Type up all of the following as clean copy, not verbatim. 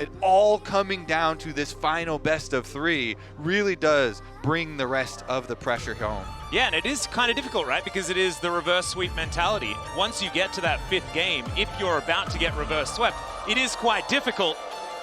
it all coming down to this final best of 3 really does bring the rest of the pressure home. Yeah, and it is kind of difficult, right? Because it is the reverse sweep mentality. Once you get to that 5th game, if you're about to get reverse swept, it is quite difficult.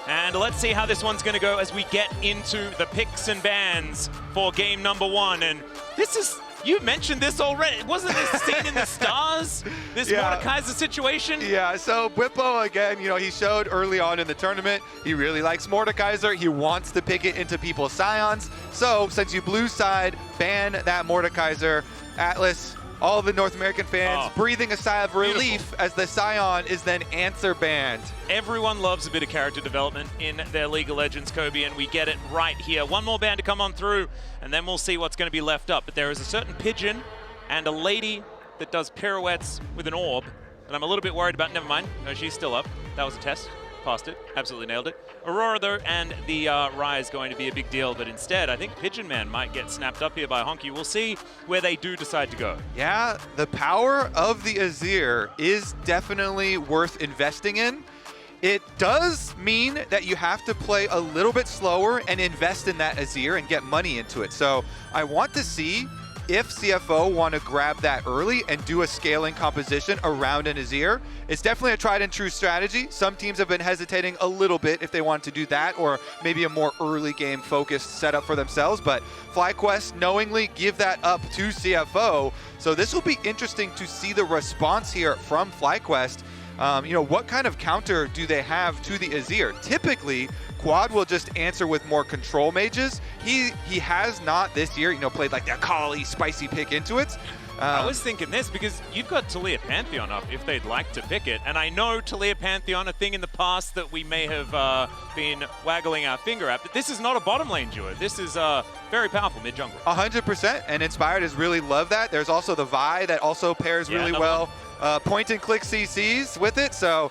And let's see how this one's going to go as we get into the picks and bans for game number 1. And this is, you mentioned this already. Wasn't this seen in the stars? This Mordekaiser situation? Yeah, so Bwipo, again, you know, he showed early on in the tournament, he really likes Mordekaiser. He wants to pick it into people's Scions. So since you blue side, ban that Mordekaiser. Atlas, all the North American fans breathing a sigh of relief as the Scion is then answer banned. Everyone loves a bit of character development in their League of Legends, Kobe, and we get it right here. One more ban to come on through, and then we'll see what's going to be left up. But there is a certain pigeon and a lady that does pirouettes with an orb that I'm a little bit worried about. Never mind. No, she's still up. That was a test. Passed it. Absolutely nailed it. Aurora, though, and the Rise going to be a big deal, but instead, I think Pigeon Man might get snapped up here by HongQ. We'll see where they do decide to go. Yeah, the power of the Azir is definitely worth investing in. It does mean that you have to play a little bit slower and invest in that Azir and get money into it. So I want to see if CFO want to grab that early and do a scaling composition around an Azir. It's definitely a tried and true strategy. Some teams have been hesitating a little bit if they want to do that, or maybe a more early game focused setup for themselves, but FlyQuest knowingly give that up to CFO. So this will be interesting to see the response here from FlyQuest. You know, what kind of counter do they have to the Azir? Typically, Quad will just answer with more control mages. He has not this year, you know, played like that Kali spicy pick into it. I was thinking this because you've got Taliyah Pantheon up if they'd like to pick it. And I know Taliyah Pantheon, a thing in the past that we may have been waggling our finger at, but this is not a bottom lane duo. This is very powerful mid-jungle. 100%, and Inspired has really loved that. There's also the Vi that also pairs really well. Point and click CCs with it, so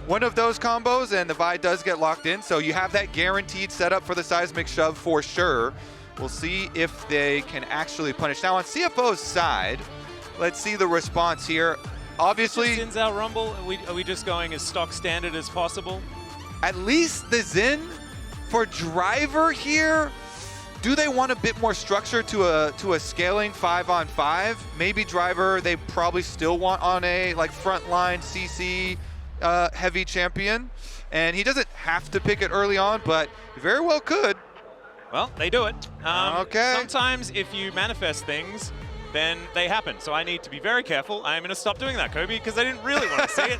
one of those combos and the Vi does get locked in, so you have that guaranteed setup for the seismic shove for sure. We'll see if they can actually punish. Now on CFO's side, let's see the response here. Obviously, Zin's out Rumble. Are we just going as stock standard as possible? At least the Zin for Driver here. Do they want a bit more structure to a scaling 5-on-5? Maybe Driver they probably still want on a like frontline CC heavy champion, and he doesn't have to pick it early on, but very well could. Well, they do it. Okay. Sometimes if you manifest things, then they happen. So I need to be very careful. I'm going to stop doing that, Kobe, because I didn't really want to see it.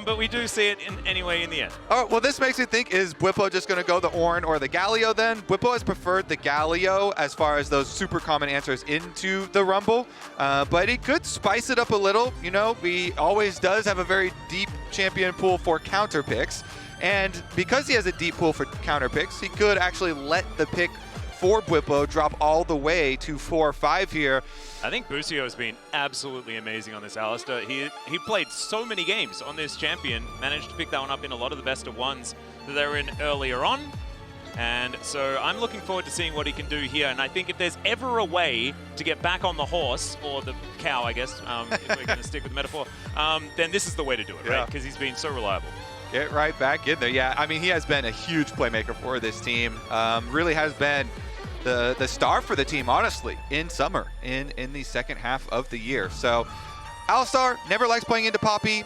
But we do see it anyway in the end. All right, well, this makes me think, is Bwipo just going to go the Ornn or the Galio then? Bwipo has preferred the Galio as far as those super common answers into the Rumble. But he could spice it up a little. You know, he always does have a very deep champion pool for counter picks. And because he has a deep pool for counter picks, he could actually let the pick for Bwipo drop all the way to 4-5 here. I think Busio has been absolutely amazing on this Alistar. He played so many games on this champion, managed to pick that one up in a lot of the best of ones that they were in earlier on. And so I'm looking forward to seeing what he can do here. And I think if there's ever a way to get back on the horse, or the cow, I guess, if we're going to stick with the metaphor, then this is the way to do it, right? Because he's been so reliable. Get right back in there. Yeah, I mean, he has been a huge playmaker for this team. Really has been the star for the team, honestly, in summer, in the second half of the year. So Alistar never likes playing into Poppy.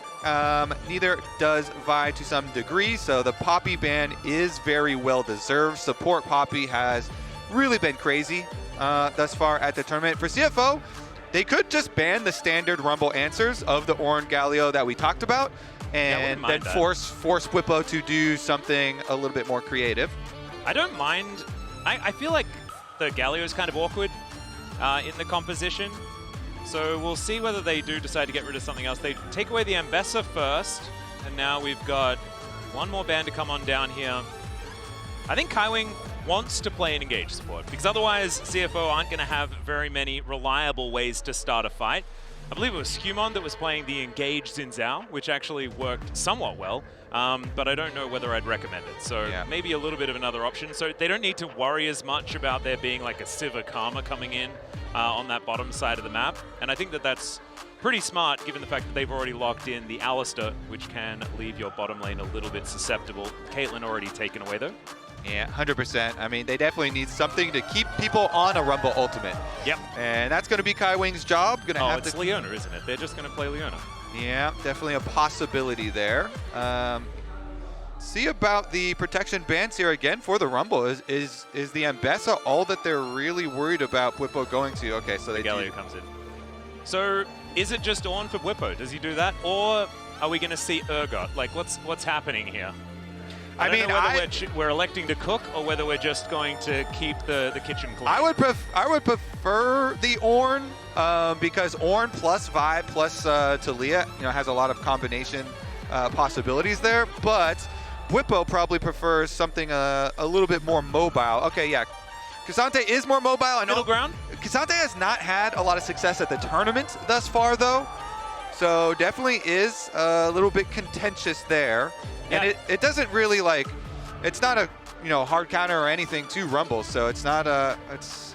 Neither does Vi to some degree. So the Poppy ban is very well deserved. Support Poppy has really been crazy thus far at the tournament. For CFO, they could just ban the standard Rumble answers of the Ornn Galio that we talked about, and then force Bwipo to do something a little bit more creative. I don't mind. I feel like the Galio is kind of awkward in the composition. So we'll see whether they do decide to get rid of something else. They take away the Ambessa first, and now we've got one more ban to come on down here. I think Kaiwing wants to play an engaged support, because otherwise CFO aren't going to have very many reliable ways to start a fight. I believe it was Humon that was playing the engaged in Zhao, which actually worked somewhat well, but I don't know whether I'd recommend it. So maybe a little bit of another option. So they don't need to worry as much about there being like a Sivir Karma coming in on that bottom side of the map. And I think that that's pretty smart given the fact that they've already locked in the Alistar, which can leave your bottom lane a little bit susceptible. Caitlyn already taken away though. Yeah, 100%. I mean, they definitely need something to keep people on a Rumble Ultimate. Yep. And that's going to be Kaiwing's job. It's Leona, isn't it? They're just going to play Leona. Yeah, definitely a possibility there. See about the protection bans here again for the Rumble. Is the Ambessa all that they're really worried about Bwipo going to? Okay, so they Galio comes in. So is it just on for Bwipo? Does he do that? Or are we going to see Urgot? Like, what's happening here? I don't know whether we're electing to cook or whether we're just going to keep the kitchen clean. I would prefer the Ornn because Ornn plus Vi plus Taliyah, has a lot of combination possibilities there. But Bwipo probably prefers something a little bit more mobile. Okay, yeah. K'Sante is more mobile. I know. Middle ground? K'Sante has not had a lot of success at the tournament thus far, though. So definitely is a little bit contentious there. Yeah. And it doesn't really it's not a hard counter or anything to Rumble, so it's not it's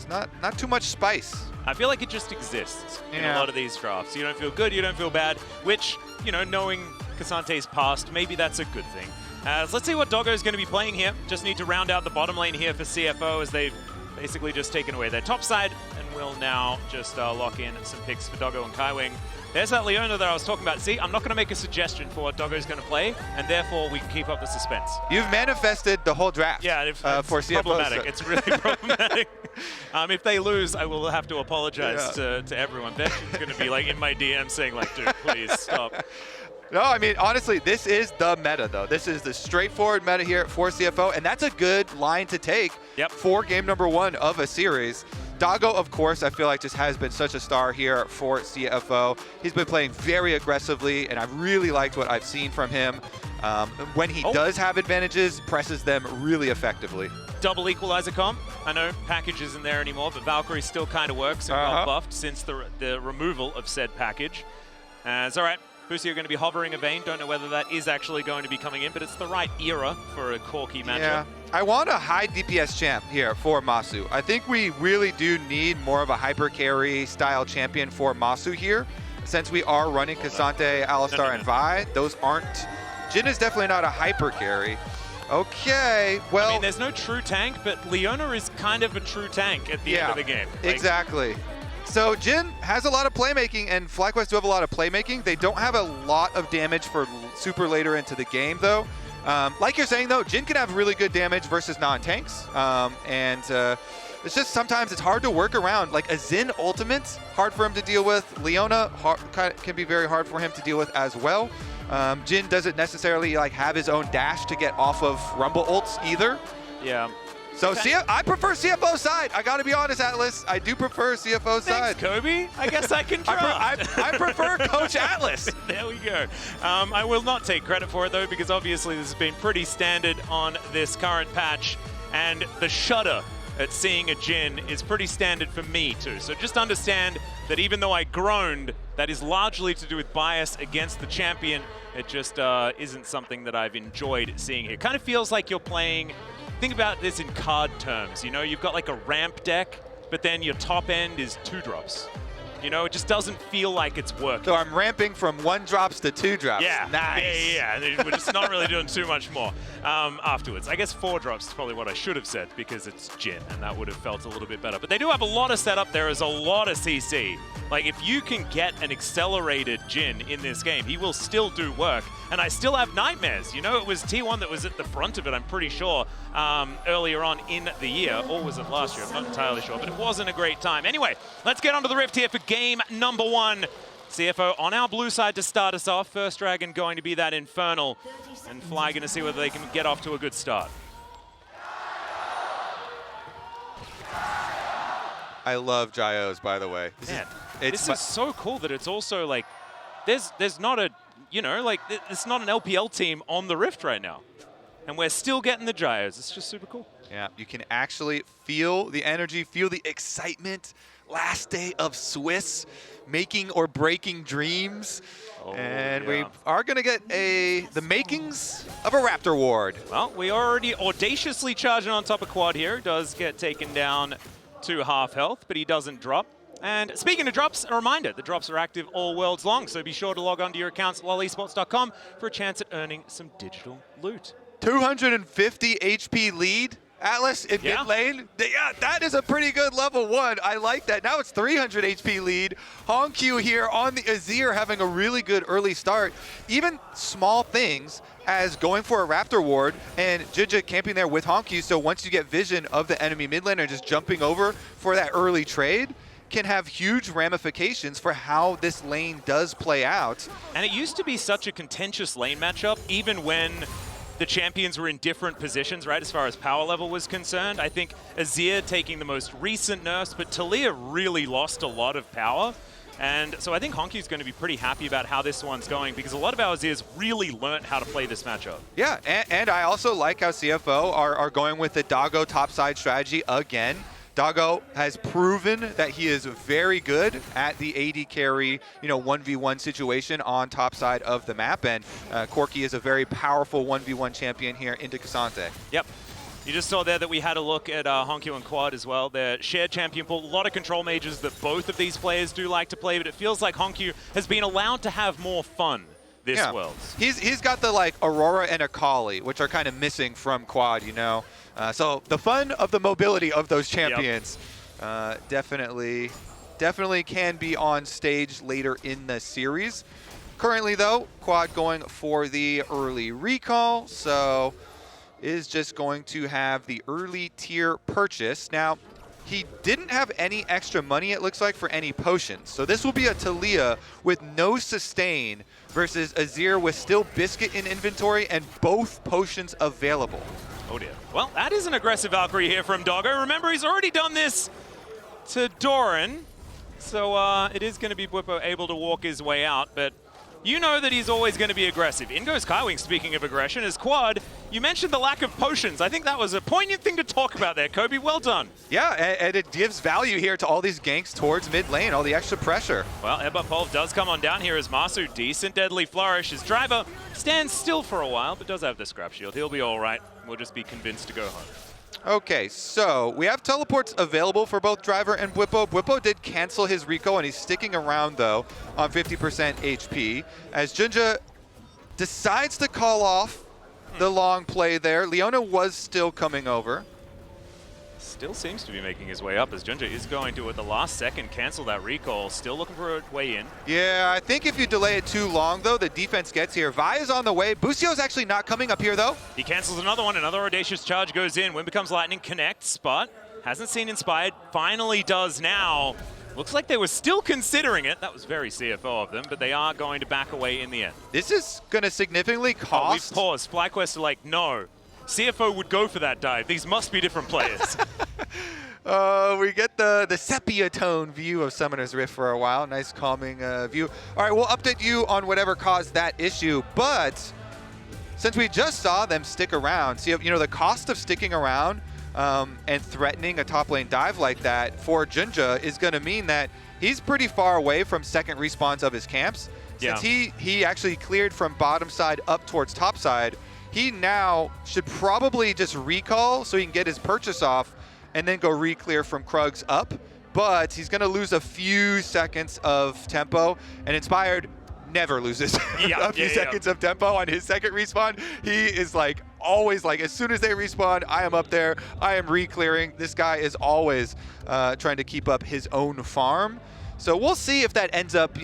not too much spice. I feel like it just exists in a lot of these drafts. You don't feel good, you don't feel bad, which knowing K'Sante's past, maybe that's a good thing. So let's see what Doggo is going to be playing here. Just need to round out the bottom lane here for CFO as they've basically just taken away their top side, and will now just lock in some picks for Doggo and Kaiwing. There's that Leona that I was talking about. See, I'm not going to make a suggestion for what Doggo's going to play, and therefore we can keep up the suspense. You've manifested the whole draft. Yeah, it's for CFO, problematic. It's really problematic. If they lose, I will have to apologize to everyone. Benjamin's going to be in my DM saying dude, please stop. No, I mean, honestly, this is the meta, though. This is the straightforward meta here for CFO, and that's a good line to take for game number 1 of a series. Doggo, of course, I feel like just has been such a star here for CFO. He's been playing very aggressively, and I've really liked what I've seen from him. When he does have advantages, presses them really effectively. Double equalizer comp. I know package isn't there anymore, but Valkyrie still kind of works and got buffed since the removal of said package. It's all right. Busio going to be hovering a Vayne. Don't know whether that is actually going to be coming in, but it's the right era for a Corki matchup. Yeah, I want a high DPS champ here for Massu. I think we really do need more of a hyper carry style champion for Massu here, since we are running K'Sante, Alistar, and Vi. Those aren't. Jhin is definitely not a hyper carry. Okay, well. I mean, there's no true tank, but Leona is kind of a true tank at the end of the game. Exactly. So Jhin has a lot of playmaking, and FlyQuest do have a lot of playmaking. They don't have a lot of damage for super later into the game, though. Like you're saying, though, Jhin can have really good damage versus non-tanks. It's just sometimes it's hard to work around. Like a Xin ultimate, hard for him to deal with. Leona can be very hard for him to deal with as well. Jhin doesn't necessarily have his own dash to get off of Rumble ults either. Yeah. So I prefer CFO side. I got to be honest, Atlas. I do prefer CFO side. Thanks, Kobe. I guess I can try. I prefer Coach Atlas. There we go. I will not take credit for it, though, because obviously this has been pretty standard on this current patch. And the shudder at seeing a Jhin is pretty standard for me, too. So just understand that even though I groaned, that is largely to do with bias against the champion. It just isn't something that I've enjoyed seeing here. Kind of feels like you're playing... Think about this in card terms, you've got a ramp deck, but then your top end is 2 drops. It just doesn't feel like it's working. So I'm ramping from 1 drops to 2 drops. Yeah, nice. Yeah. We're just not really doing too much more afterwards. I guess 4 drops is probably what I should have said because it's Jhin, and that would have felt a little bit better. But they do have a lot of setup. There is a lot of CC. If you can get an accelerated Jhin in this game, he will still do work. And I still have nightmares. It was T1 that was at the front of it, I'm pretty sure, earlier on in the year. Or was it last year? I'm not entirely sure, but it wasn't a great time. Anyway, let's get onto the Rift here for game number 1. CFO on our blue side to start us off. First Dragon going to be that Infernal. And Fly going to see whether they can get off to a good start. I love Gyos, by the way. This is so cool that it's also there's not a, it's not an LPL team on the Rift right now. And we're still getting the Gyos. It's just super cool. Yeah, you can actually feel the energy, feel the excitement last day of Swiss, making or breaking dreams. And we are going to get the makings of a Raptor ward. Well, we already audaciously charging on top of Quad here. Does get taken down to half health, but he doesn't drop. And speaking of drops, a reminder, the drops are active all worlds long, so be sure to log onto your accounts at lolesports.com for a chance at earning some digital loot. 250 HP lead, Atlas, in mid lane. Yeah, that is a pretty good level 1. I like that. Now it's 300 HP lead. HongQ here on the Azir having a really good early start. Even small things as going for a Raptor ward and JunJia camping there with HongQ, so once you get vision of the enemy mid laner just jumping over for that early trade, can have huge ramifications for how this lane does play out. And it used to be such a contentious lane matchup, even when the champions were in different positions, right, as far as power level was concerned. I think Azir taking the most recent nerfs, but Taliyah really lost a lot of power. And so I think HongQ's going to be pretty happy about how this one's going, because a lot of our Azirs really learned how to play this matchup. Yeah, and I also like how CFO are going with the Doggo topside strategy again. Doggo has proven that he is very good at the AD carry, 1v1 situation on top side of the map, and Corki is a very powerful 1v1 champion here into Cassante. Yep. You just saw there that we had a look at HongQ and Quad as well. Their shared champion pool, a lot of control mages that both of these players do like to play, but it feels like HongQ has been allowed to have more fun this world. He's got the Aurora and Akali, which are kind of missing from Quad, so the fun of the mobility of those champions definitely can be on stage later in the series. Currently, though, Quad going for the early recall, so is just going to have the early tier purchase. Now, he didn't have any extra money, it looks like, for any potions. So this will be a Taliyah with no sustain versus Azir with still Biscuit in inventory and both potions available. Oh dear. Well, that is an aggressive Valkyrie here from Doggo. Remember, he's already done this to Doran. So it is going to be Bwipo able to walk his way out, but you know that he's always going to be aggressive. In goes Kaiwing, speaking of aggression, as Quad, you mentioned the lack of potions. I think that was a poignant thing to talk about there, Kobe. Well done. Yeah, and it gives value here to all these ganks towards mid lane, all the extra pressure. Well, Headbutt Pulve does come on down here as Massu. Decent deadly flourish. His driver stands still for a while, but does have the scrap shield. He'll be all right. We'll just be convinced to go home. Okay, so we have teleports available for both Driver and Bwipo. Bwipo did cancel his Rico, and he's sticking around, though, on 50% HP. As JunJia decides to call off the long play there. Leona was still coming over. Still seems to be making his way up, as JunJia is going to, at the last second, cancel that recall. Still looking for a way in. Yeah, I think if you delay it too long, though, the defense gets here. Vi is on the way. Busio's actually not coming up here, though. He cancels another one. Another audacious charge goes in. Wind becomes lightning, connects, but hasn't seen Inspired. Finally does now. Looks like they were still considering it. That was very CFO of them, but they are going to back away in the end. This is going to significantly cost. Oh, we paused. FlyQuest are like, no. CFO would go for that dive. These must be different players. We get the sepia tone view of Summoner's Rift for a while. Nice calming view. All right, we'll update you on whatever caused that issue. But since we just saw them stick around, see, the cost of sticking around and threatening a top lane dive like that for JunJia is going to mean that he's pretty far away from second respawns of his camps. Since he actually cleared from bottom side up towards top side, he now should probably just recall so he can get his purchase off and then go re-clear from Krugs up. But he's going to lose a few seconds of tempo, and Inspired never loses a few seconds of tempo on his second respawn. He is always as soon as they respawn, I am up there, I am re-clearing. This guy is always trying to keep up his own farm. So we'll see if that ends up,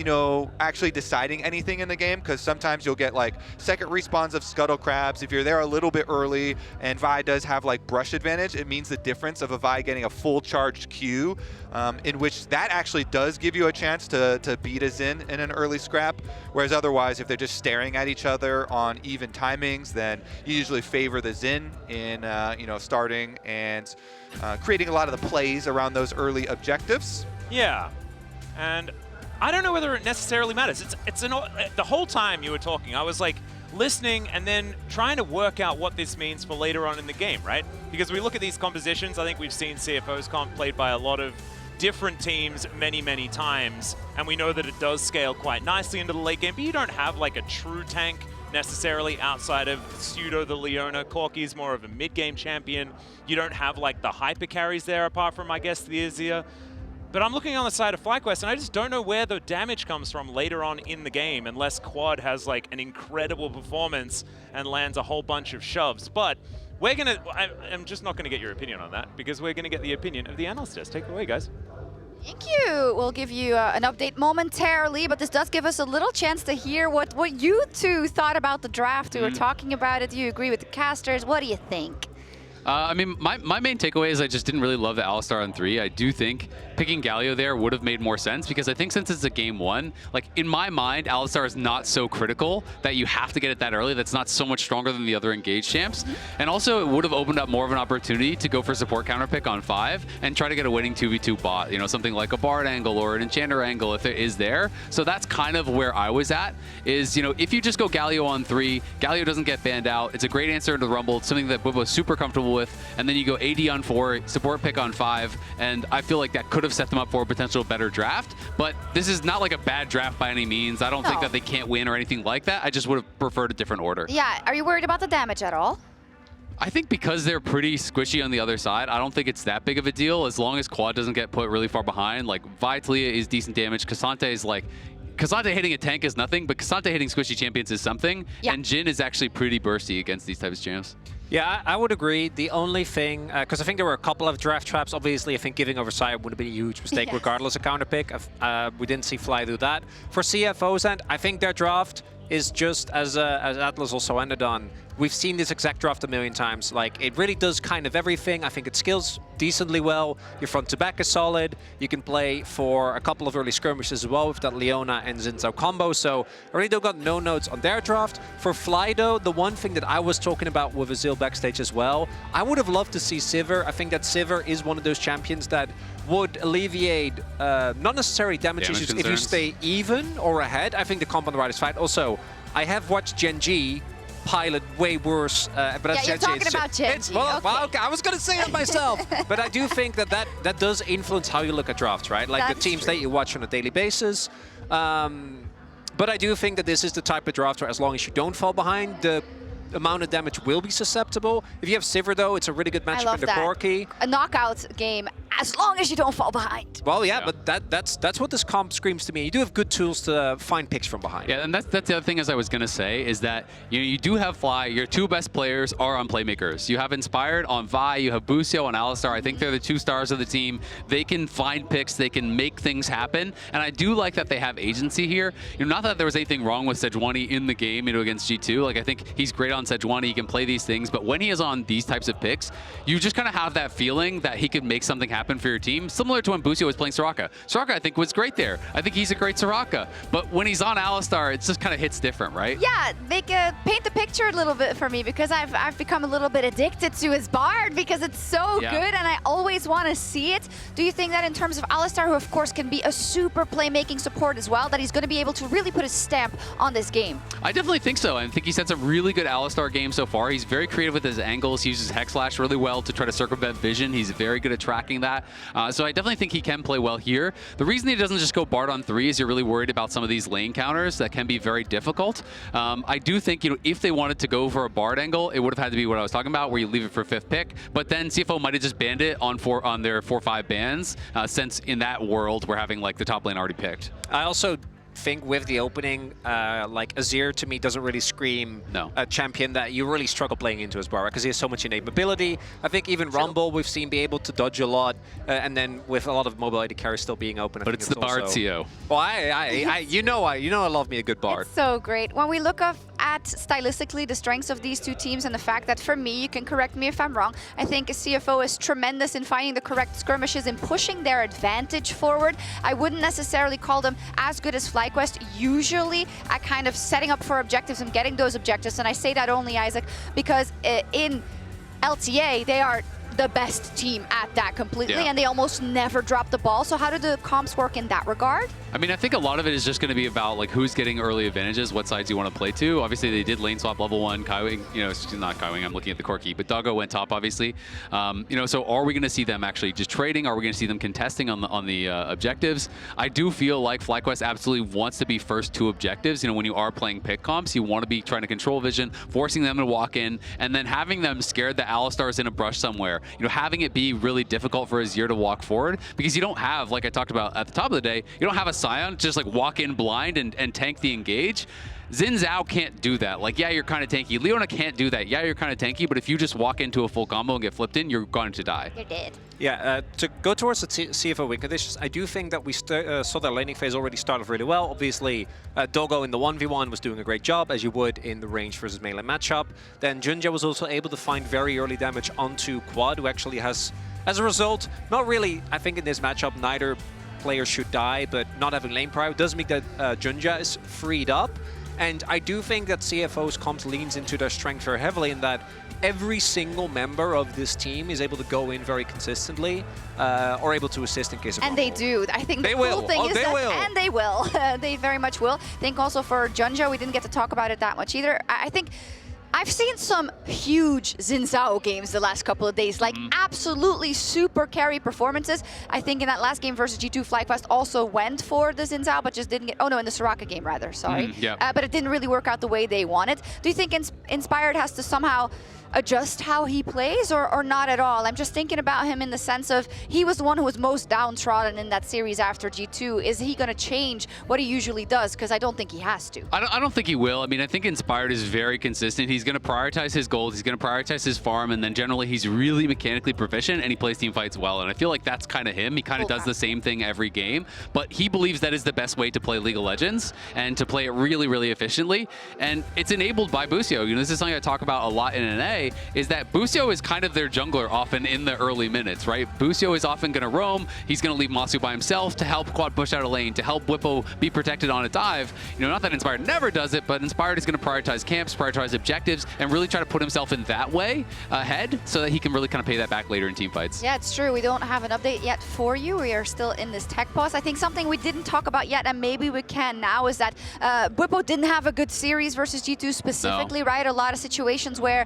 actually deciding anything in the game, because sometimes you'll get second respawns of Scuttle Crabs. If you're there a little bit early and Vi does have brush advantage, it means the difference of a Vi getting a full charged Q, in which that actually does give you a chance to beat a Jhin in an early scrap. Whereas otherwise, if they're just staring at each other on even timings, then you usually favor the Jhin in, starting and creating a lot of the plays around those early objectives. Yeah. And I don't know whether it necessarily matters. The whole time you were talking, I was listening and then trying to work out what this means for later on in the game, right? Because we look at these compositions, I think we've seen CFO's comp played by a lot of different teams many, many times, and we know that it does scale quite nicely into the late game, but you don't have like a true tank necessarily outside of pseudo the Leona. Corki is more of a mid-game champion. You don't have like the hyper carries there apart from, I guess, the Azir. But I'm looking on the side of FlyQuest, and I just don't know where the damage comes from later on in the game, unless Quad has like an incredible performance and lands a whole bunch of shoves. But we're gonna, I'm just not gonna get your opinion on that, because we're gonna get the opinion of the analyst desk. Take it away, guys. Thank you. We'll give you an update momentarily, but this does give us a little chance to hear what you two thought about the draft. We were talking about it. Do you agree with the casters? What do you think? I mean, my main takeaway is I just didn't really love the Alistar on 3. I do think picking Galio there would have made more sense, because I think since it's a game 1, like in my mind, Alistar is not so critical that you have to get it that early. That's not so much stronger than the other engaged champs. And also it would have opened up more of an opportunity to go for support counter pick on 5 and try to get a winning 2v2 bot, you know, something like a Bard angle or an Enchanter angle if it is there. So that's kind of where I was at, is, you know, if you just go Galio on 3, Galio doesn't get banned out. It's a great answer to the Rumble. It's something that Bwipo is super comfortable with, and then you go AD on 4, support pick on 5, and I feel like that could have set them up for a potential better draft. But this is not like a bad draft by any means. I don't think that they can't win or anything like that. I just would have preferred a different order. Yeah, are you worried about the damage at all? I think because they're pretty squishy on the other side, I don't think it's that big of a deal as long as Quad doesn't get put really far behind. Like, Taliyah is decent damage. K'Sante is like... K'Sante hitting a tank is nothing, but K'Sante hitting squishy champions is something. Yeah. And Jhin is actually pretty bursty against these types of champs. Yeah, I would agree. The only thing, because I think there were a couple of draft traps. Obviously, I think giving over Sire would have been a huge mistake, regardless of counter pick. We didn't see Fly do that. For CFO's end, I think their draft is just as Atlas also ended on. We've seen this exact draft a million times. Like, it really does kind of everything. I think it scales decently well. Your front to back is solid. You can play for a couple of early skirmishes as well with that Leona and Zhao combo. So I really don't got no notes on their draft. For Fly, though, the one thing that I was talking about with Azir backstage as well, I would have loved to see Sivir. I think that Sivir is one of those champions that would alleviate not necessarily damage issues concerns. if you stay even or ahead. I think the comp on the right is fine. Also, I have watched JunJia pilot way worse, but that's you're talking about JunJia. Well, okay, I was going to say it myself, but I do think that does influence how you look at drafts, right? Like the teams that you watch on a daily basis. But I do think that this is the type of draft where, as long as you don't fall behind, the amount of damage will be susceptible. If you have Sivir, though, it's a really good matchup in the Corki. A knockout game, as long as you don't fall behind. Well, yeah, but that's what this comp screams to me. You do have good tools to find picks from behind. Yeah, and that's the other thing as I was going to say, is that you do have Fly. Your two best players are on playmakers. You have Inspired on Vi, you have Busio on Alistar. I think they're the two stars of the team. They can find picks, they can make things happen, and I do like that they have agency here. You know, not that there was anything wrong with Sejuani in the game, you know, against G2. Like, I think he's great on Sejuani, he can play these things, but when he is on these types of picks, you just kind of have that feeling that he could make something happen for your team, similar to when Busio was playing Soraka. Soraka, I think, was great there. I think he's a great Soraka, but when he's on Alistar, it just kind of hits different, right? Yeah, they could paint the picture a little bit for me, because I've become a little bit addicted to his Bard, because it's so good and I always want to see it. Do you think that in terms of Alistar, who of course can be a super playmaking support as well, that he's going to be able to really put a stamp on this game? I definitely think so. I think he's had some really good Alistar games so far. He's very creative with his angles. He uses Hex Slash really well to try to circumvent vision. He's very good at tracking that. So I definitely think he can play well here. The reason he doesn't just go Bard on 3 is you're really worried about some of these lane counters that can be very difficult. I do think, you know, if they wanted to go for a Bard angle, it would have had to be what I was talking about, where you leave it for 5th pick. But then CFO might have just banned it on their 4-5 bans, since in that world we're having like the top lane already picked. I also think with the opening, like Azir to me doesn't really scream a champion that you really struggle playing into as well, because he has so much innate mobility. I think even Rumble we've seen be able to dodge a lot, and then with a lot of mobility carries still being open. But it's the Bard CO. Well, you know I love me a good Bard. It's so great. When we look at stylistically the strengths of these two teams, and the fact that for me, you can correct me if I'm wrong, I think CFO is tremendous in finding the correct skirmishes and pushing their advantage forward. I wouldn't necessarily call them as good as FlyQuest usually at kind of setting up for objectives and getting those objectives. And I say that only, Isaac, because in LTA, they are the best team at that completely, and they almost never drop the ball. So how do the comps work in that regard? I mean, I think a lot of it is just going to be about like who's getting early advantages, what sides you want to play to. Obviously, they did lane swap level 1. Kaiwing, not Kaiwing, I'm looking at the Corki, but Doggo went top, obviously. So are we going to see them actually just trading? Are we going to see them contesting on the objectives? I do feel like FlyQuest absolutely wants to be first to objectives. When you are playing pick comps, you want to be trying to control vision, forcing them to walk in, and then having them scared that Alistar is in a brush somewhere. Having it be really difficult for Azir to walk forward because you don't have, like I talked about at the top of the day, you don't have a Sion just like walk in blind and tank the engage. Zhao can't do that. Like, yeah, you're kind of tanky. Leona can't do that. Yeah, you're kind of tanky, but if you just walk into a full combo and get flipped in, you're going to die. You're dead. Yeah, to go towards the CFO win conditions, I do think that we saw their laning phase already started really well. Obviously, Doggo in the 1v1 was doing a great job, as you would in the range versus melee matchup. Then JunJia was also able to find very early damage onto Quad, who actually has, as a result, not really, I think in this matchup, neither player should die, but not having lane prio does mean that JunJia is freed up. And I do think that CFO's comps leans into their strength very heavily in that every single member of this team is able to go in very consistently or able to assist in case of And rumble. they do. I think the They cool will. thing Oh, is they that, will. and they will. They very much will. I think also for JunJia, we didn't get to talk about it that much either. I think I've seen some huge Zhao games the last couple of days, like absolutely super carry performances. I think in that last game versus G2, FlyQuest also went for the Zhao, but just didn't get, oh no, in the Soraka game rather, sorry. But it didn't really work out the way they wanted. Do you think Inspired has to somehow adjust how he plays or not at all? I'm just thinking about him in the sense of he was the one who was most downtrodden in that series after G2. Is he going to change what he usually does? Because I don't think he has to. I don't think he will. I mean, I think Inspired is very consistent. He's going to prioritize his gold, he's going to prioritize his farm, and then generally he's really mechanically proficient and he plays team fights well. And I feel like that's kind of him. He kind of does the same thing every game, but he believes that is the best way to play League of Legends and to play it really, really efficiently. And it's enabled by Busio. This is something I talk about a lot in NA, is that Busio is kind of their jungler often in the early minutes, right? Busio is often going to roam. He's going to leave Massu by himself to help Quad push out a lane, to help Bwipo be protected on a dive. Not that Inspired never does it, but Inspired is going to prioritize camps, prioritize objectives, and really try to put himself in that way ahead so that he can really kind of pay that back later in team fights. Yeah, it's true. We don't have an update yet for you. We are still in this tech pause. I think something we didn't talk about yet, and maybe we can now, is that Bwipo didn't have a good series versus G2 specifically, right? A lot of situations where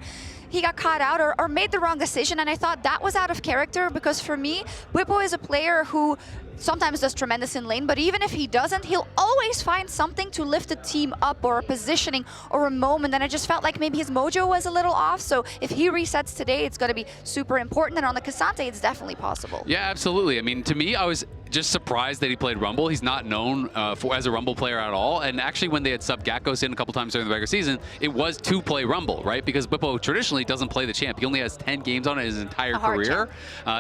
he got caught out or made the wrong decision, and I thought that was out of character because for me, Bwipo is a player who sometimes does tremendous in lane, but even if he doesn't, he'll always find something to lift the team up or a positioning or a moment, and I just felt like maybe his mojo was a little off, so if he resets today, it's going to be super important, and on the Cassante, it's definitely possible. Yeah, absolutely. I mean, to me, I was just surprised that he played Rumble. He's not known as a Rumble player at all, and actually when they had subbed Gakkos in a couple times during the regular season, it was to play Rumble, right? Because Bwipo traditionally doesn't play the champ. He only has 10 games on it his entire career.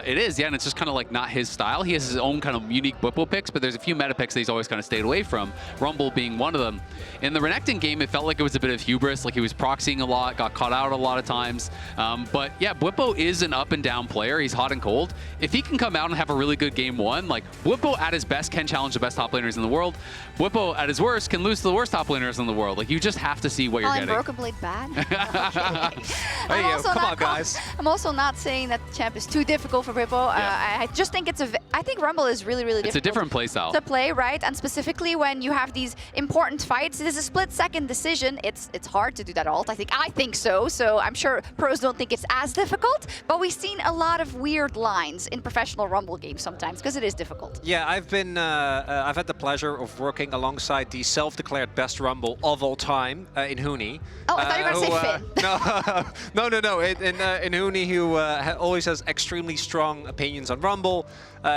It is, yeah, and it's just kind of like not his style. He has his own kind of unique Bwipo picks, but there's a few meta picks that he's always kind of stayed away from, Rumble being one of them. In the Renekton game, it felt like it was a bit of hubris, like he was proxying a lot, got caught out a lot of times. But yeah, Bwipo is an up and down player. He's hot and cold. If he can come out and have a really good game one, like Bwipo at his best can challenge the best top laners in the world. Bwipo at his worst can lose to the worst top laners in the world. Like, you just have to see what you're getting. Broken Blade bad? Hey, come on, guys. I'm also not saying that the champ is too difficult for Bwipo. I just think I think Rumble is really, really difficult. It's a different play style to play, right? And specifically when you have these important fights, it is a split-second decision. It's hard to do that ult. I think so. So I'm sure pros don't think it's as difficult, but we've seen a lot of weird lines in professional Rumble games sometimes because it is difficult. Yeah, I've had the pleasure of working alongside the self-declared best Rumble of all time in Huni. Oh, I thought you were going to say Finn. No. In Huni, who always has extremely strong opinions on Rumble.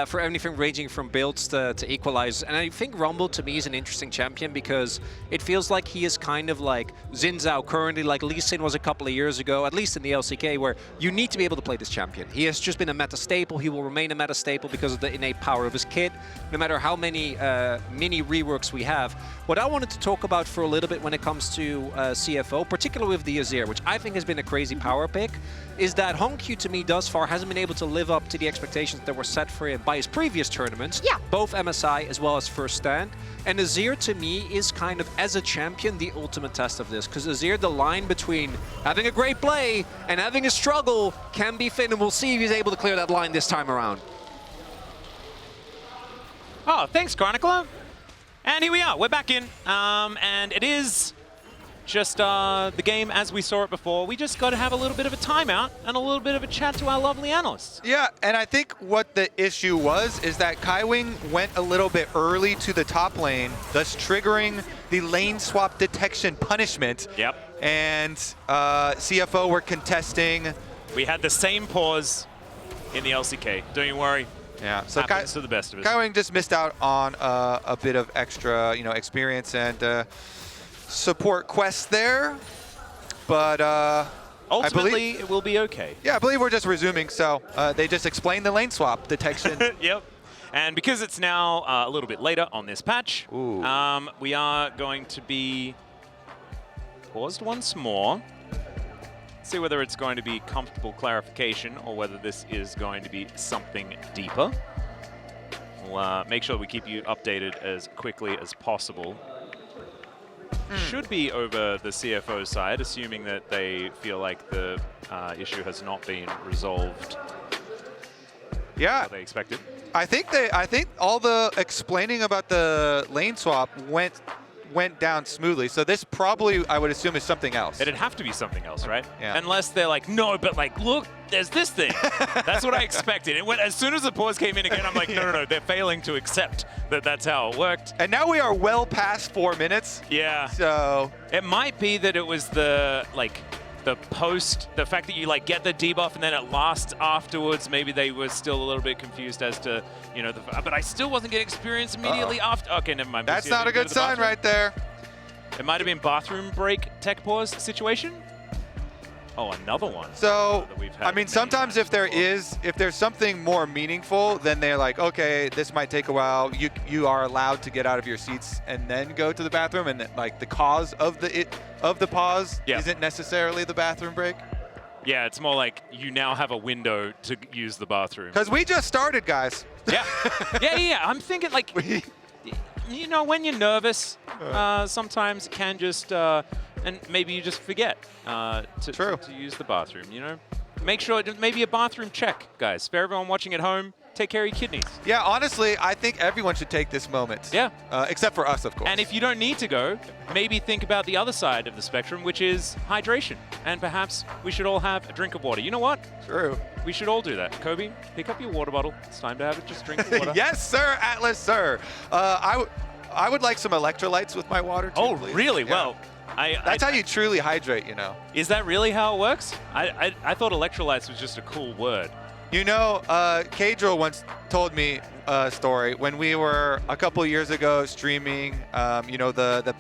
For anything ranging from builds to equalize. And I think Rumble to me is an interesting champion because it feels like he is kind of like Zhao currently, like Lee Sin was a couple of years ago, at least in the LCK, where you need to be able to play this champion. He has just been a meta staple. He will remain a meta staple because of the innate power of his kit, no matter how many mini reworks we have. What I wanted to talk about for a little bit when it comes to CFO, particularly with the Azir, which I think has been a crazy power pick, is that HongQ to me thus far hasn't been able to live up to the expectations that were set for him by his previous tournaments, both MSI as well as First Stand. And Azir to me is kind of, as a champion, the ultimate test of this, because Azir, the line between having a great play and having a struggle can be thin, and we'll see if he's able to clear that line this time around. Oh, thanks, Chronicler. And here we are. We're back in. And it is just the game as we saw it before. We just got to have a little bit of a timeout and a little bit of a chat to our lovely analysts. Yeah, and I think what the issue was is that Kaiwing went a little bit early to the top lane, thus triggering the lane swap detection punishment. Yep. And CFO were contesting. We had the same pause in the LCK. Don't you worry. Yeah, so happens to the best of us. Kaiwing just missed out on a bit of extra, experience and support quests there, but ultimately it will be okay. Yeah, I believe we're just resuming. So they just explained the lane swap detection. Yep. And because it's now a little bit later on this patch, we are going to be paused once more. See whether it's going to be comfortable clarification or whether this is going to be something deeper. We'll make sure we keep you updated as quickly as possible. Should be over the CFO side, assuming that they feel like the issue has not been resolved. Yeah, how they expected. I think all the explaining about the lane swap went down smoothly. So this probably, I would assume, is something else. It'd have to be something else, right? Yeah. Unless they're like, no, but like, look, there's this thing. That's what I expected. It went, as soon as the pause came in again, I'm like, no, they're failing to accept that that's how it worked. And now we are well past 4 minutes. Yeah. So it might be that it was the fact that you get the debuff and then it lasts afterwards. Maybe they were still a little bit confused as to, but I still wasn't getting experience immediately after. Okay, never mind. That's not a good sign right there. It might have been bathroom break tech pause situation. Oh, another one. So, I mean, sometimes if before. if there's something more meaningful, then they're like, okay, this might take a while. You are allowed to get out of your seats and then go to the bathroom, and the cause of the pause isn't necessarily the bathroom break. Yeah, it's more like you now have a window to use the bathroom. Because we just started, guys. Yeah, yeah. I'm thinking when you're nervous, sometimes it can just. And maybe you just forget to use the bathroom, Make sure, maybe a bathroom check, guys. For everyone watching at home, take care of your kidneys. Yeah, honestly, I think everyone should take this moment. Yeah. Except for us, of course. And if you don't need to go, maybe think about the other side of the spectrum, which is hydration. And perhaps we should all have a drink of water. You know what? True. We should all do that. Kobe, pick up your water bottle. It's time to have it. Just drink the water. Yes, sir, Atlas, sir. I would like some electrolytes with my water, too, Oh, please. really? Yeah. Well, that's how you truly hydrate, Is that really how it works? I thought electrolytes was just a cool word. Kadril once told me a story when we were a couple years ago streaming, the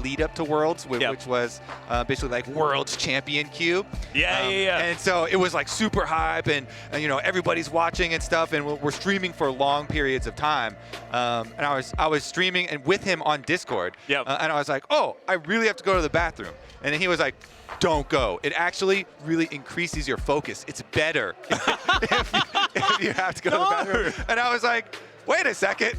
lead up to Worlds, which was basically like Worlds Champion Cube. Yeah. And so it was like super hype, and everybody's watching and stuff, and we're streaming for long periods of time. And I was streaming and with him on Discord. Yep. And I was like, oh, I really have to go to the bathroom. And then he was like, don't go. It actually really increases your focus. It's better if you have to go to the bathroom. And I was like, wait a second.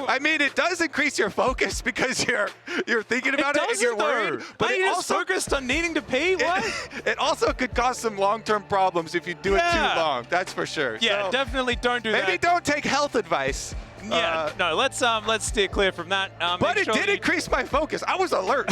I mean, it does increase your focus because you're thinking about it and you're worried. But you just focused on needing to pee? What? It also could cause some long-term problems if you do it too long. That's for sure. Yeah, so definitely don't do that. Maybe don't take health advice. Yeah, no, let's steer clear from that. But it did increase my focus. I was alert.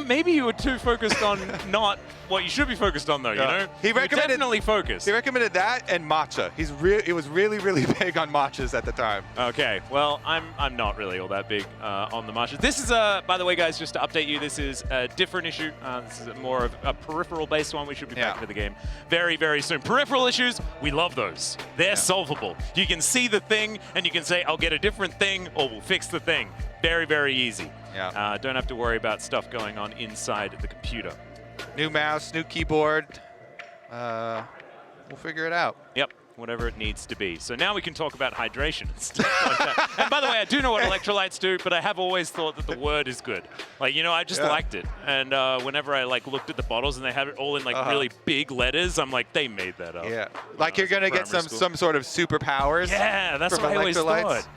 Maybe you were too focused on not what you should be focused on, though. He recommended definitely focused. He recommended that and matcha. He was really big on matchas at the time. Okay, well, I'm not really all that big on the matchas. This is by the way, guys, just to update you, this is a different issue. This is more of a peripheral-based one. We should be back into the game very, very soon. Peripheral issues, we love those. They're solvable. You can see the thing, and you can say, I'll get a different thing, or we'll fix the thing. Very, very easy. Yeah. Don't have to worry about stuff going on inside the computer. New mouse, new keyboard. We'll figure it out. Yep, whatever it needs to be. So now we can talk about hydration and stuff like that. And by the way, I do know what electrolytes do, but I have always thought that the word is good. I just liked it. And whenever I looked at the bottles and they had it all in really big letters, I'm like, they made that up. Yeah, like you're gonna get some sort of superpowers. Yeah, that's from what I always electrolytes.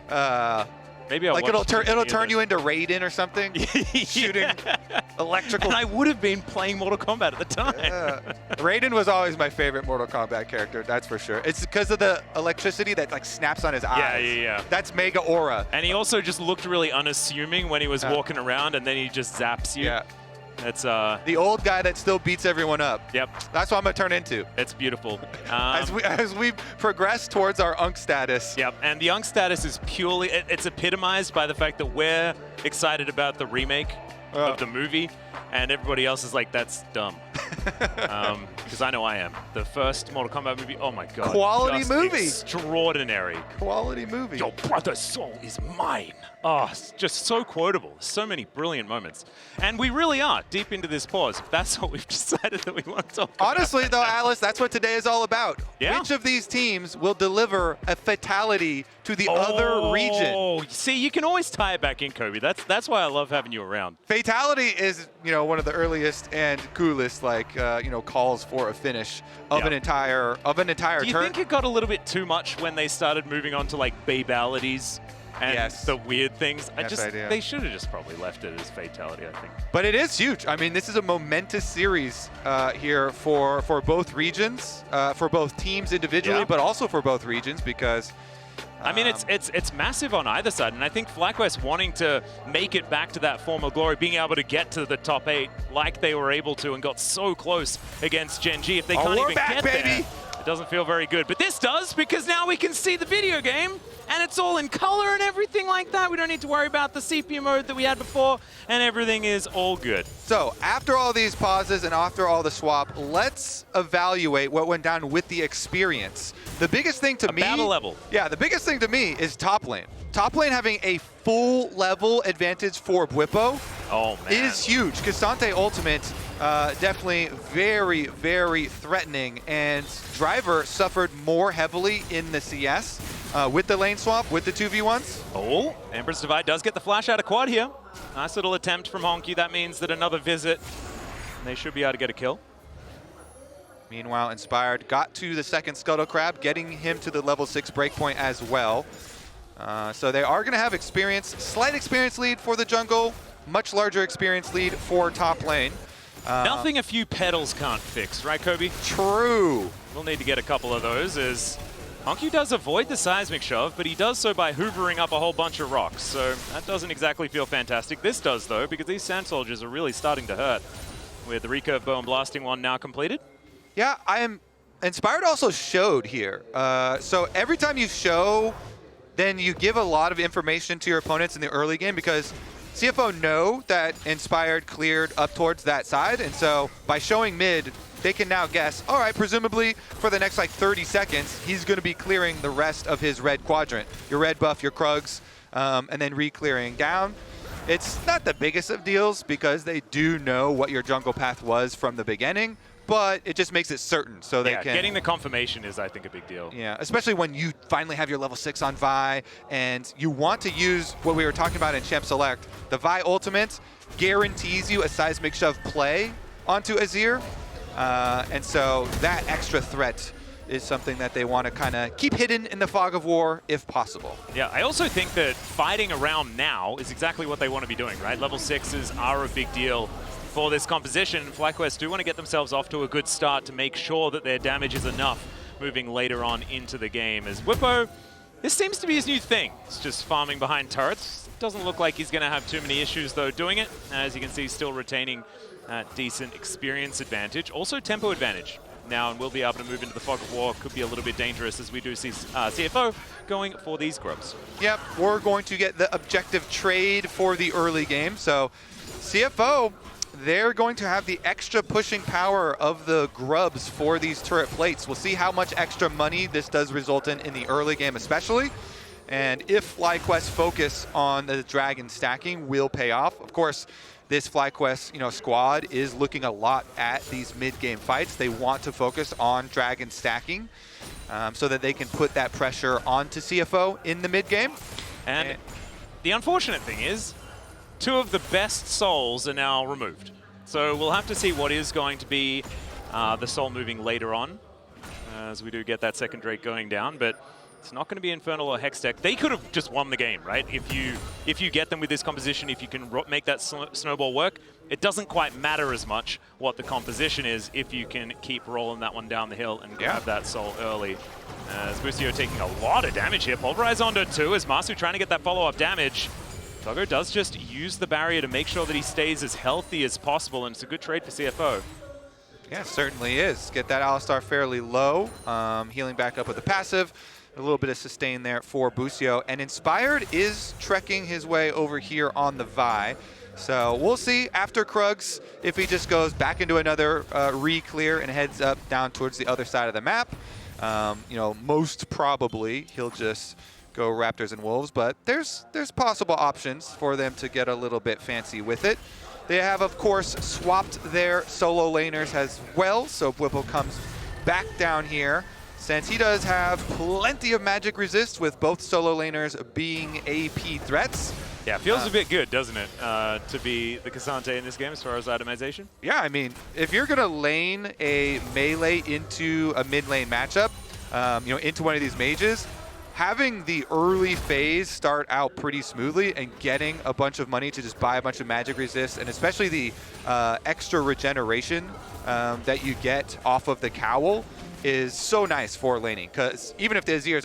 thought. Maybe I'll like watch it'll turn you into Raiden or something, shooting electrical. And I would have been playing Mortal Kombat at the time. Raiden was always my favorite Mortal Kombat character, that's for sure. It's because of the electricity that like snaps on his eyes. Yeah. That's Mega Aura. And he also just looked really unassuming when he was walking around, and then he just zaps you. Yeah. That's the old guy that still beats everyone up. Yep. That's what I'm gonna turn into. It's beautiful. As we progress towards our UNC status. Yep. And the UNC status is purely it's epitomized by the fact that we're excited about the remake of the movie, and everybody else is like, that's dumb. Because I know I am. The first Mortal Kombat movie, oh my god. Quality just movie. Extraordinary. Quality movie. Your brother's soul is mine. Oh, it's just so quotable. So many brilliant moments. And we really are deep into this pause. That's what we've decided that we want to talk about. Honestly, though, Alice, that's what today is all about. Yeah. Which of these teams will deliver a fatality to the other region? Oh, see, you can always tie it back in, Kobe. That's why I love having you around. Fatality is, one of the earliest and coolest, calls for a finish of an entire Do you turn. think it got a little bit too much when they started moving on to like babalities and the weird things? I do. They should have just probably left it as fatality, I think. But it is huge. I mean, this is a momentous series here for both regions, for both teams individually, but also for both regions because. I mean, it's massive on either side, and I think FlyQuest wanting to make it back to that former glory, being able to get to the top 8 like they were able to and got so close against JunJia. If they can't even get there, it doesn't feel very good. But this does, because now we can see the video game, and it's all in color and everything like that. We don't need to worry about the sepia mode that we had before, and everything is all good. So after all these pauses and after all the swap, let's evaluate what went down with the experience. The biggest thing to me, battle level. Yeah, the biggest thing to me is top lane. Top lane having a full level advantage for Bwipo is huge. Cassante ultimate definitely very, very threatening, and Driver suffered more heavily in the CS with the lane swap, with the 2v1s. Oh, Emperor's Divide does get the flash out of quad here. Nice little attempt from HongQ. That means that another visit, they should be able to get a kill. Meanwhile, Inspired got to the second Scuttle Crab, getting him to the level 6 breakpoint as well. So they are going to have experience, slight experience lead for the jungle, much larger experience lead for top lane. Nothing a few pedals can't fix, right, Kobe? True. We'll need to get a couple of those, as HongQ does avoid the seismic shove, but he does so by hoovering up a whole bunch of rocks, so that doesn't exactly feel fantastic. This does, though, because these Sand Soldiers are really starting to hurt, with the recurve bow and blasting one now completed. Yeah, I am. Inspired also showed here. So every time you show, then you give a lot of information to your opponents in the early game, because CFO know that Inspired cleared up towards that side, and so by showing mid, they can now guess, all right, presumably for the next like 30 seconds, he's going to be clearing the rest of his red quadrant. Your red buff, your Krugs, and then re-clearing down. It's not the biggest of deals because they do know what your jungle path was from the beginning, but it just makes it certain so they can... Getting the confirmation is, I think, a big deal. Yeah, especially when you finally have your level 6 on Vi, and you want to use what we were talking about in Champ Select. The Vi ultimate guarantees you a seismic shove play onto Azir, and so that extra threat is something that they want to kind of keep hidden in the fog of war if possible. Yeah, I also think that fighting around now is exactly what they want to be doing, right? Level 6s are a big deal for this composition. FlyQuest do want to get themselves off to a good start to make sure that their damage is enough moving later on into the game. As Bwipo, this seems to be his new thing. It's just farming behind turrets. Doesn't look like he's going to have too many issues, though, doing it. As you can see, still retaining decent experience advantage. Also tempo advantage now, and we'll be able to move into the fog of war. Could be a little bit dangerous as we do see CFO going for these grubs. Yep, we're going to get the objective trade for the early game. So CFO, they're going to have the extra pushing power of the grubs for these turret plates. We'll see how much extra money this does result in the early game especially. And if FlyQuest focus on the dragon stacking will pay off. Of course, this FlyQuest squad is looking a lot at these mid-game fights. They want to focus on dragon stacking so that they can put that pressure onto CFO in the mid-game. And the unfortunate thing is, 2 of the best souls are now removed. So we'll have to see what is going to be the soul moving later on, as we do get that second Drake going down. But It's not going to be Infernal or Hex Tech. They could have just won the game, right? If you get them with this composition, if you can make that snowball work, it doesn't quite matter as much what the composition is if you can keep rolling that one down the hill and grab that soul early. As Busio taking a lot of damage here. Pulverize onto 2 as Massu trying to get that follow-up damage. Doggo does just use the barrier to make sure that he stays as healthy as possible, and it's a good trade for CFO. Yeah, it certainly is. Get that Alistar fairly low, healing back up with the passive. A little bit of sustain there for Busio. And Inspired is trekking his way over here on the Vi. So we'll see after Krugs if he just goes back into another re-clear and heads up down towards the other side of the map. You know, most probably he'll just go Raptors and Wolves, but there's possible options for them to get a little bit fancy with it. They have, of course, swapped their solo laners as well, so Bwipo comes back down here. Since he does have plenty of magic resist with both solo laners being AP threats. Yeah, feels a bit good, doesn't it, to be the K'Sante in this game as far as itemization? Yeah, I mean, if you're going to lane a melee into a mid lane matchup, you know, into one of these mages, having the early phase start out pretty smoothly and getting a bunch of money to just buy a bunch of magic resist, and especially the extra regeneration that you get off of the cowl, is so nice for laning, because even if the Azir is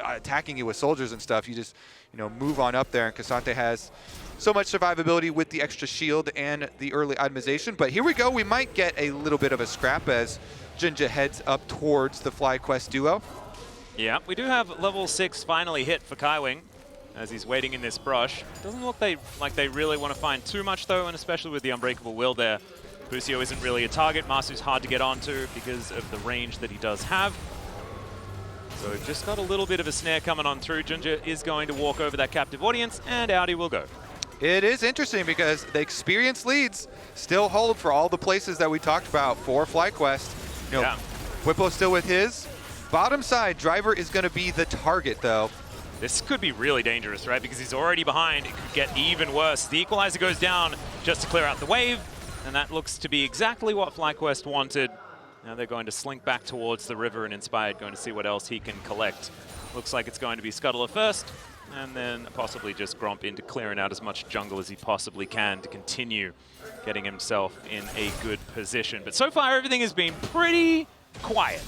attacking you with soldiers and stuff, you just, you know, move on up there, and K'Sante has so much survivability with the extra shield and the early itemization. But here we go, we might get a little bit of a scrap as JunJia heads up towards the FlyQuest duo. Yeah, we do have level 6 finally hit for Kaiwing as he's waiting in this brush. Doesn't look like they really want to find too much though, and especially with the Unbreakable Will there. Busio isn't really a target. Massu's hard to get onto because of the range that he does have. So we've just got a little bit of a snare coming on through. JunJia is going to walk over that captive audience, and out he will go. It is interesting because the experience leads still hold for all the places that we talked about for FlyQuest. You know, Bwipo still with his. Bottom side, Driver is going to be the target, though. This could be really dangerous, right? Because he's already behind. It could get even worse. The Equalizer goes down just to clear out the wave, and that looks to be exactly what FlyQuest wanted. Now they're going to slink back towards the river, and Inspired going to see what else he can collect. Looks like it's going to be Scuttler first, and then possibly just Gromp into clearing out as much jungle as he possibly can to continue getting himself in a good position. But so far, everything has been pretty quiet.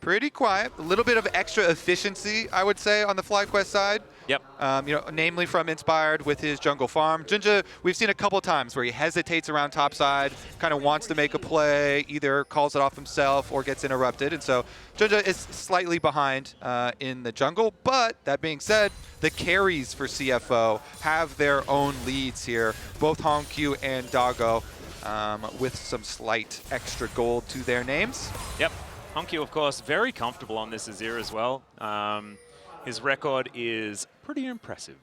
Pretty quiet. A little bit of extra efficiency, I would say, on the FlyQuest side. Yep. You know, namely from Inspired with his jungle farm. JunJia, we've seen a couple times where he hesitates around top side, kind of wants to make a play, either calls it off himself or gets interrupted. And so JunJia is slightly behind in the jungle. But that being said, the carries for CFO have their own leads here, both HongQ and Doggo, with some slight extra gold to their names. Yep. HongQ, of course, very comfortable on this Azir as well. His record is pretty impressive.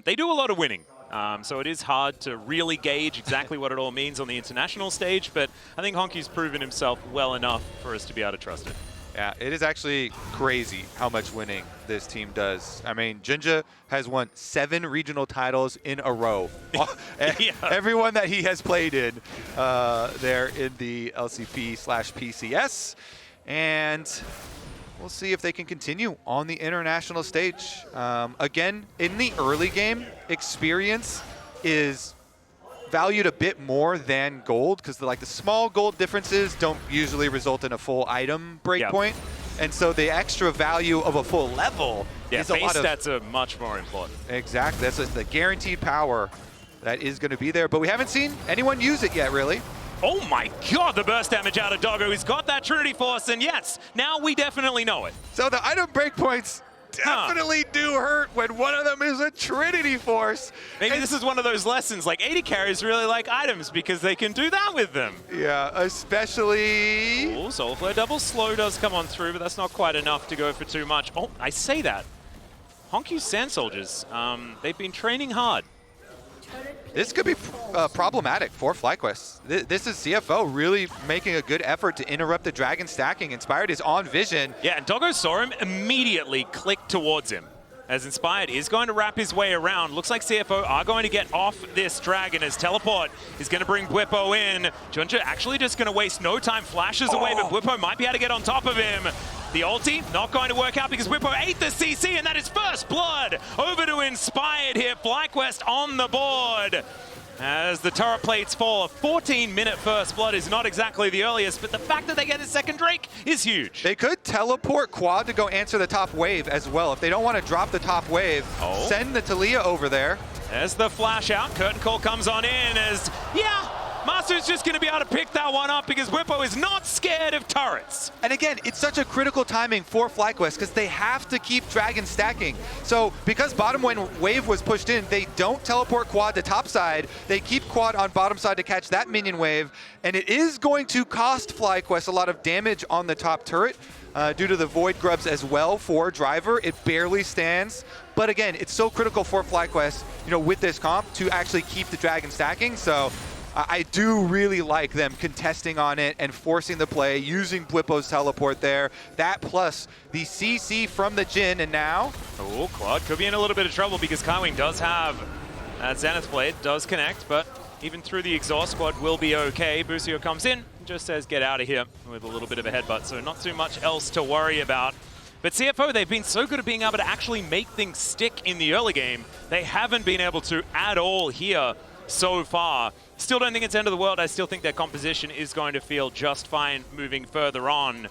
They do a lot of winning, so it is hard to really gauge exactly what it all means on the international stage, but I think HongQ's proven himself well enough for us to be able to trust it. Yeah, it is actually crazy how much winning this team does. I mean, JunJia has won 7 regional titles in a row. Everyone that he has played in there in the LCP/PCS. And we'll see if they can continue on the international stage. Again, in the early game, experience is valued a bit more than gold, because the small gold differences don't usually result in a full item breakpoint. And so the extra value of a full level is a lot of... base stats are much more important. Exactly. That's the guaranteed power that is going to be there. But we haven't seen anyone use it yet, really. Oh my god, the burst damage out of Doggo. He's got that Trinity Force, and yes, now we definitely know it. So the item breakpoints definitely do hurt when one of them is a Trinity Force. Maybe this is one of those lessons, like AD carries really like items because they can do that with them. Yeah, especially... Oh, Soul Flare double slow does come on through, but that's not quite enough to go for too much. Oh, I say that. HongQ Sand Soldiers, they've been training hard. This could be problematic for FlyQuest. This is CFO really making a good effort to interrupt the dragon stacking. Inspired is on vision. Yeah, and Doggo saw him, immediately clicked towards him. As Inspired is going to wrap his way around. Looks like CFO are going to get off this dragon as Teleport is going to bring Bwipo in. JunJia actually just going to waste no time, flashes away, but Bwipo might be able to get on top of him. The ulti, not going to work out because Bwipo ate the CC, and that is first blood. Over to Inspired here. FlyQuest on the board. As the turret plates fall, a 14-minute first blood is not exactly the earliest, but the fact that they get a second Drake is huge. They could teleport Quad to go answer the top wave as well. If they don't want to drop the top wave, send the Taliyah over there. As the flash out, curtain call comes on in as, Massu's just going to be able to pick that one up because Bwipo is not scared of turrets. And again, it's such a critical timing for FlyQuest because they have to keep Dragon stacking. So because bottom wave was pushed in, they don't teleport Quad to top side. They keep Quad on bottom side to catch that minion wave. And it is going to cost FlyQuest a lot of damage on the top turret due to the Void Grubs as well for Driver. It barely stands. But again, it's so critical for FlyQuest, with this comp to actually keep the Dragon stacking. So I do really like them contesting on it and forcing the play, using Bwipo's teleport there. That plus the CC from the Jhin, and now... Oh, Quad could be in a little bit of trouble because Kaiwing does have that Zenith Blade, does connect, but even through the exhaust, Quad will be okay. Busio comes in and just says, get out of here, with a little bit of a headbutt, so not too much else to worry about. But CFO, they've been so good at being able to actually make things stick in the early game. They haven't been able to at all here so far. Still don't think it's end of the world. I still think their composition is going to feel just fine moving further on.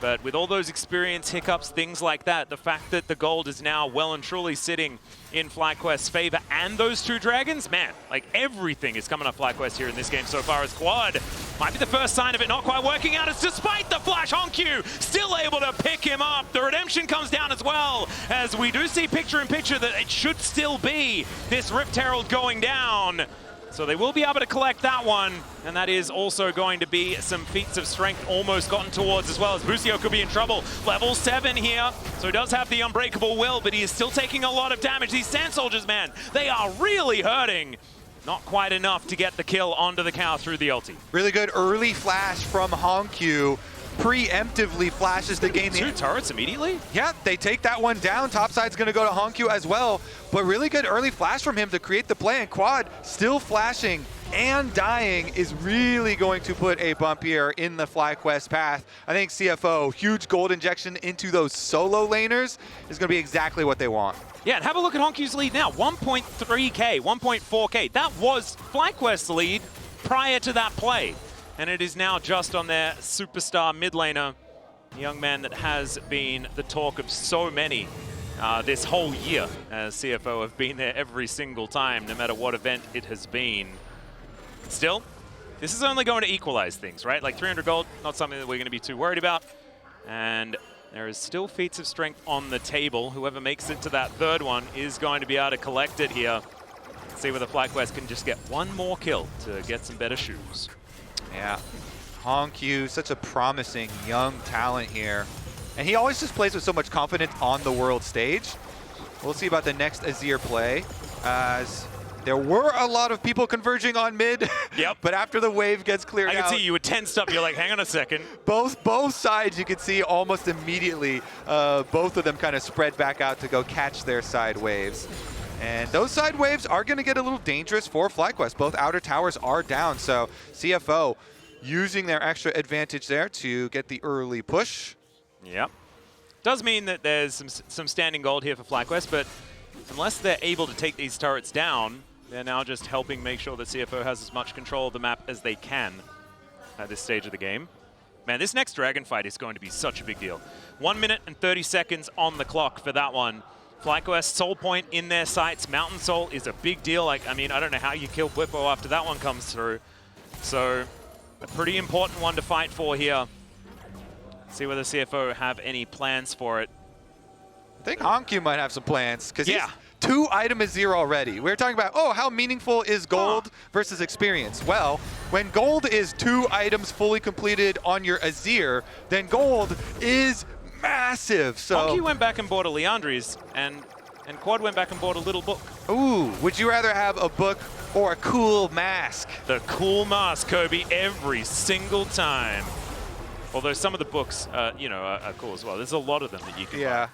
But with all those experience hiccups, things like that, the fact that the gold is now well and truly sitting in FlyQuest's favor and those two dragons, man, like everything is coming up FlyQuest here in this game so far as Quad might be the first sign of it not quite working out. As despite the flash, HongQ still able to pick him up. The redemption comes down as well, as we do see picture-in-picture that it should still be this Rift Herald going down. So they will be able to collect that one, and that is also going to be some feats of strength almost gotten towards as well, as Busio could be in trouble. Level 7 here, so he does have the Unbreakable Will, but he is still taking a lot of damage. These Sand Soldiers, man, they are really hurting. Not quite enough to get the kill onto the cow through the ulti. Really good early flash from HongQ. Preemptively flashes to gain the... Two turrets immediately? Yeah, they take that one down. Topside's going to go to HongQ as well. But really good early flash from him to create the play. And Quad still flashing and dying is really going to put a bump here in the FlyQuest path. I think CFO, huge gold injection into those solo laners is going to be exactly what they want. Yeah, and have a look at HongQ's lead now. 1.3K, 1.4K. That was FlyQuest's lead prior to that play. And it is now just on their superstar mid laner, a young man that has been the talk of so many this whole year, as CFO have been there every single time, no matter what event it has been. Still, this is only going to equalize things, right? Like 300 gold, not something that we're going to be too worried about. And there is still feats of strength on the table. Whoever makes it to that third one is going to be able to collect it here. Let's see whether FlyQuest can just get one more kill to get some better shoes. Yeah, HongQ, such a promising young talent here. And he always just plays with so much confidence on the world stage. We'll see about the next Azir play, as there were a lot of people converging on mid. Yep. But after the wave gets cleared out, I can see you were tensed up. You're like, hang on a second. Both sides, you can see almost immediately, both of them kind of spread back out to go catch their side waves. And those side waves are going to get a little dangerous for FlyQuest. Both outer towers are down, so CFO using their extra advantage there to get the early push. Yep. Does mean that there's some standing gold here for FlyQuest, but unless they're able to take these turrets down, they're now just helping make sure that CFO has as much control of the map as they can at this stage of the game. Man, this next dragon fight is going to be such a big deal. 1 minute and 30 seconds on the clock for that one. FlyQuest Soul Point in their sights. Mountain Soul is a big deal. I mean, I don't know how you kill Bwipo after that one comes through. So, a pretty important one to fight for here. See whether CFO have any plans for it. I think HongQ might have some plans, because he's 2 item Azir already. We were talking about, oh, how meaningful is gold versus experience? Well, when gold is 2 items fully completed on your Azir, then gold is massive. So HongQ went back and bought a Leandri's, and Quad went back and bought a little book. Ooh, would you rather have a book or a cool mask? The cool mask, Kobe, every single time. Although some of the books, you know, are cool as well. There's a lot of them that you can buy.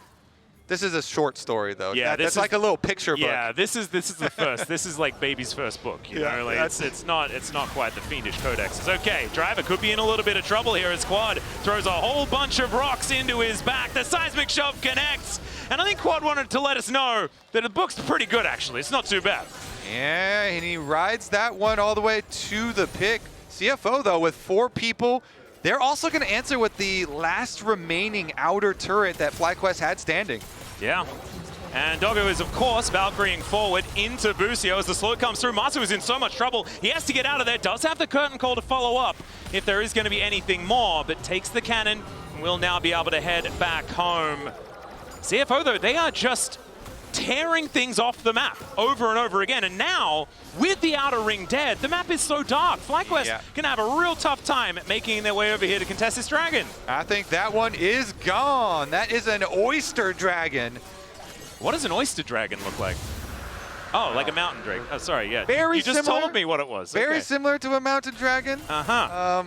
This is a short story, though. Yeah, that's like a little picture book. Yeah, this is the first. This is like baby's first book. You know, like it's not quite the fiendish codexes. Okay, Driver could be in a little bit of trouble here as Quad throws a whole bunch of rocks into his back. The seismic shove connects, and I think Quad wanted to let us know that the book's pretty good actually. It's not too bad. Yeah, and he rides that one all the way to the pick. CFO though with 4 people. They're also going to answer with the last remaining outer turret that FlyQuest had standing. Yeah. And Doggo is, of course, Valkyrieing forward into Busio as the slow comes through. Massu is in so much trouble. He has to get out of there. Does have the curtain call to follow up if there is going to be anything more, but takes the cannon and will now be able to head back home. CFO, though, they are just tearing things off the map over and over again. And now, with the outer ring dead, the map is so dark. FlyQuest can have a real tough time at making their way over here to contest this dragon. I think that one is gone. That is an Oyster dragon. What does an Oyster dragon look like? Oh, like a mountain dragon. Oh, sorry, yeah. Very you just similar, told me what it was. Very okay. similar to a mountain dragon.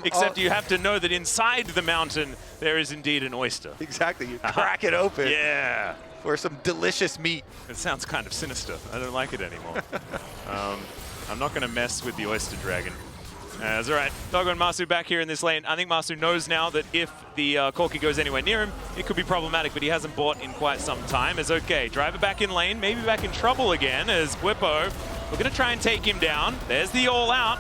Except you have to know that inside the mountain, there is indeed an oyster. Exactly. You crack it open. Yeah. For some delicious meat. It sounds kind of sinister. I don't like it anymore. I'm not going to mess with the Oyster Dragon. That's all right. Doggo and Massu back here in this lane. I think Massu knows now that if the Corki goes anywhere near him, it could be problematic, but he hasn't bought in quite some time. It's okay. Driver back in lane, maybe back in trouble again as Bwipo. We're going to try and take him down. There's the all out.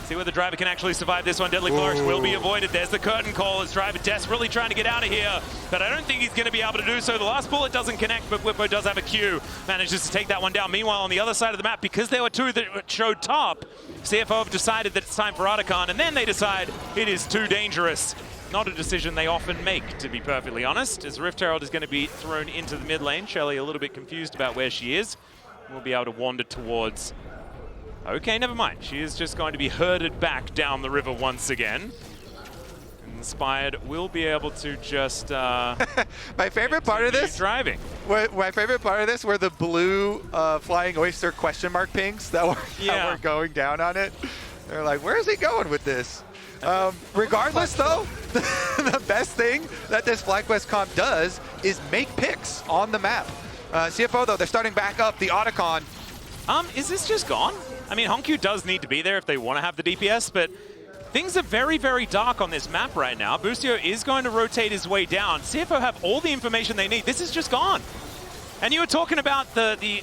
See whether Driver can actually survive this one. Deadly Flourish will be avoided. There's the curtain call as Driver desperately trying to get out of here, but I don't think he's going to be able to do so. The last bullet doesn't connect, but Bwipo does have a Q. Manages to take that one down. Meanwhile, on the other side of the map, because there were 2 that showed top, CFO have decided that it's time for Otacon, and then they decide it is too dangerous. Not a decision they often make, to be perfectly honest, as Rift Herald is going to be thrown into the mid lane. Shelly a little bit confused about where she is. We'll be able to wander towards... Okay, never mind. She is just going to be herded back down the river once again. Inspired will be able to just... my favorite part of this... driving. My favorite part of this were the blue flying oyster question mark pings that were going down on it. They're like, where is he going with this? Regardless, though, the best thing that this FlyQuest comp does is make picks on the map. CFO, though, they're starting back up the Otacon. Is this just gone? I mean, HongQ does need to be there if they want to have the DPS, but things are very, very dark on this map right now. Busio is going to rotate his way down. CFO have all the information they need. This is just gone. And you were talking about the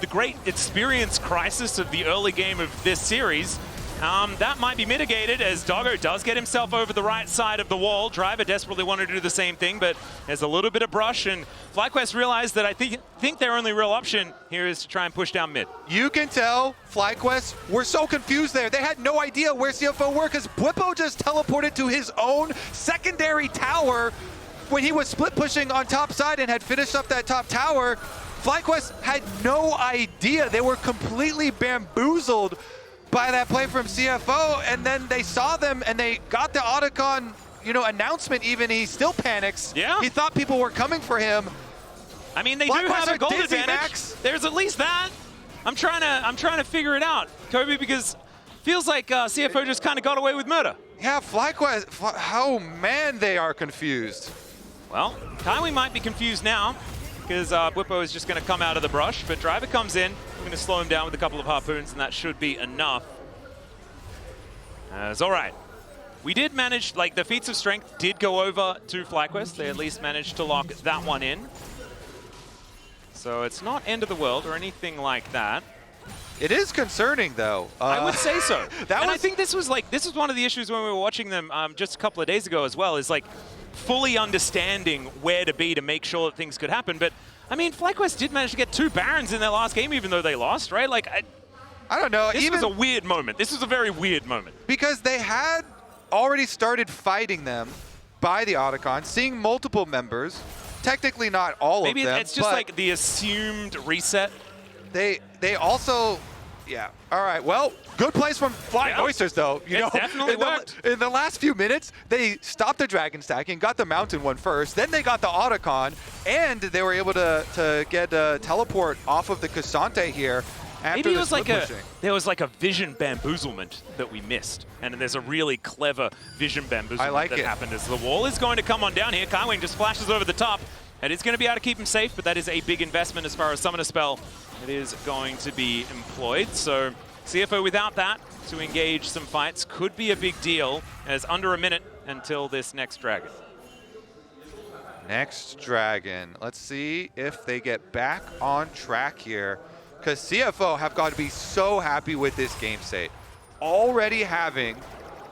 great experience crisis of the early game of this series. That might be mitigated as Doggo does get himself over the right side of the wall. Driver desperately wanted to do the same thing, but there's a little bit of brush, and FlyQuest realized that I think their only real option here is to try and push down mid. You can tell FlyQuest were so confused there. They had no idea where CFO were because Bwipo just teleported to his own secondary tower when he was split pushing on top side and had finished up that top tower. FlyQuest had no idea. They were completely bamboozled by that play from CFO, and then they saw them and they got the Otacon, announcement even. He still panics. Yeah. He thought people were coming for him. I mean, they do have a gold advantage. There's at least that. I'm trying to figure it out, Kobe, because feels like CFO just kind of got away with murder. Yeah, FlyQuest, oh man, they are confused. Well, Kaiwing might be confused now because Bwipo is just going to come out of the brush, but Driver comes in. We're going to slow him down with a couple of harpoons, and that should be enough. It's all right. We did manage, the feats of strength did go over to FlyQuest. They at least managed to lock that one in. So it's not end of the world or anything like that. It is concerning, though. I would say so. I think this was one of the issues when we were watching them just a couple of days ago as well, is fully understanding where to be to make sure that things could happen. But I mean, FlyQuest did manage to get 2 Barons in their last game, even though they lost, right? I don't know. This was a weird moment. This was a very weird moment. Because they had already started fighting them by the Otacon, seeing multiple members. Technically not all of them. Maybe it's just the assumed reset. They also, yeah. All right, well, good plays from Flying Oysters, though. It definitely worked. In the last few minutes, they stopped the Dragon stacking, got the Mountain one first, then they got the Otacon, and they were able to get a teleport off of the Cassante here. Maybe it was there was a vision bamboozlement that we missed, and there's a really clever vision bamboozlement that happened as the wall is going to come on down here. Kaiwing just flashes over the top. It is going to be able to keep him safe, but that is a big investment as far as Summoner Spell. It is going to be employed, so CFO without that to engage some fights could be a big deal, as under a minute until this next dragon. Next dragon. Let's see if they get back on track here, because CFO have got to be so happy with this game state. Already having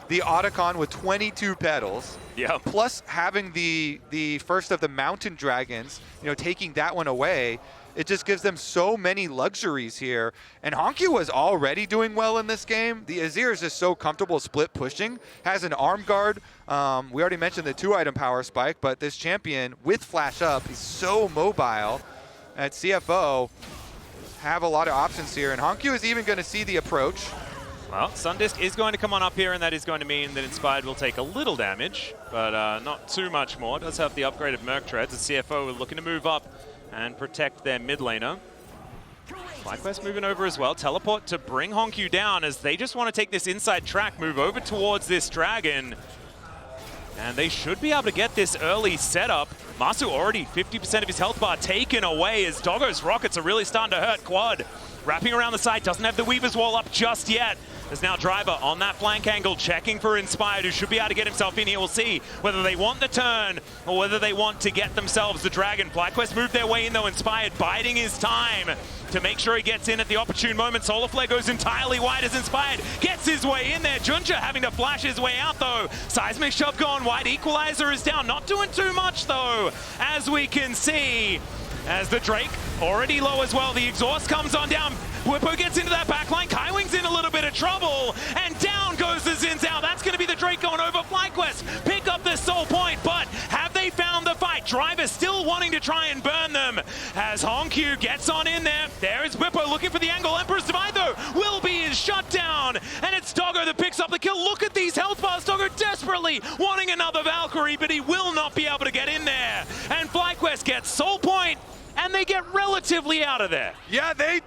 the Otacon with 22 petals, plus having the first of the mountain dragons, you know, taking that one away. It just gives them so many luxuries here. And HongQ was already doing well in this game. The Azir is just so comfortable split pushing, has an arm guard. We already mentioned the 2-item power spike, but this champion with flash up is so mobile. At CFO, have a lot of options here. And HongQ is even going to see the approach. Well, Sundisk is going to come on up here, and that is going to mean that Inspired will take a little damage, but not too much more. It does have the upgrade of Merc Treads. The CFO are looking to move up and protect their mid laner. FlyQuest moving over as well. Teleport to bring HongQ down, as they just want to take this inside track, move over towards this dragon. And they should be able to get this early setup. Massu already 50% of his health bar taken away, as Doggo's rockets are really starting to hurt Quad. Wrapping around the side, doesn't have the Weaver's Wall up just yet. There's now Driver on that flank angle, checking for Inspired, who should be able to get himself in here. We'll see whether they want the turn or whether they want to get themselves the dragon. FlyQuest moved their way in though, Inspired biding his time to make sure he gets in at the opportune moment. Solarflare goes entirely wide as Inspired gets his way in there. JunJia having to flash his way out though. Seismic Shove gone wide, Equalizer is down. Not doing too much though, as we can see. As the Drake already low as well, the exhaust comes on down. Bwipo gets into that backline. Kaiwing's in a little bit of trouble, and down goes the Xin Zhao. That's going to be the Drake going over FlyQuest. Pick up the soul point, but have they found the fight? Driver still wanting to try and burn them as HongQ gets on in there. There is Bwipo looking for the angle. Emperor's Divide though will be his shutdown, and it's Doggo that picks up the kill. Look at these health bars. Doggo desperately wanting another Valkyrie, but he will not be able to get in there. And FlyQuest gets soul point, and they get relatively out of there. Yeah, they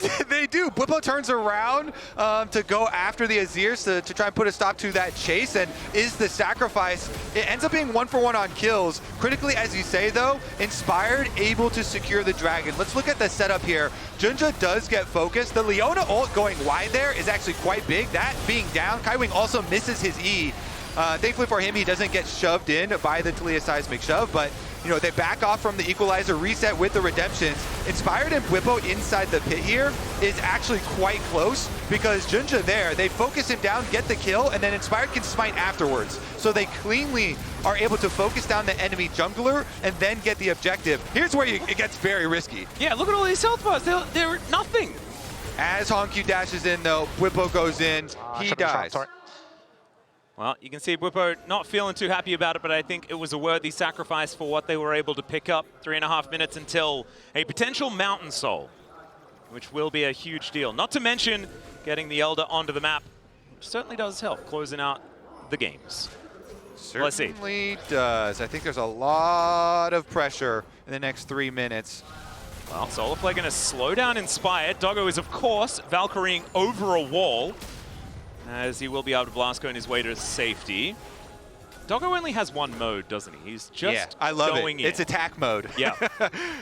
do. Bwipo turns around to go after the Azirs to try and put a stop to that chase, and is the sacrifice. It ends up being 1-for-1 on kills. Critically, as you say though, Inspired able to secure the dragon. Let's look at the setup here. JunJia does get focused. The Leona ult going wide there is actually quite big. That being down, Kaiwing also misses his E. Thankfully for him, he doesn't get shoved in by the Taliyah seismic shove, but you know, they back off from the equalizer, reset with the redemptions. Inspired and Bwipo inside the pit here is actually quite close, because JunJia there, they focus him down, get the kill, and then Inspired can smite afterwards. So they cleanly are able to focus down the enemy jungler and then get the objective. Here's where it gets very risky. Yeah, look at all these health bars. They're nothing. As HongQ dashes in though, Bwipo goes in, he dies. Well, you can see Bwipo not feeling too happy about it, but I think it was a worthy sacrifice for what they were able to pick up. 3.5 minutes until a potential Mountain Soul, which will be a huge deal. Not to mention getting the Elder onto the map, which certainly does help closing out the games. Certainly does. I think there's a lot of pressure in the next 3 minutes. Well, Solarflare going to slow down Inspired. Doggo is, of course, Valkyrieing over a wall, as he will be able to blast going his way to safety. Doggo only has one mode, doesn't he? He's just I love going it. in. It's attack mode. Yeah.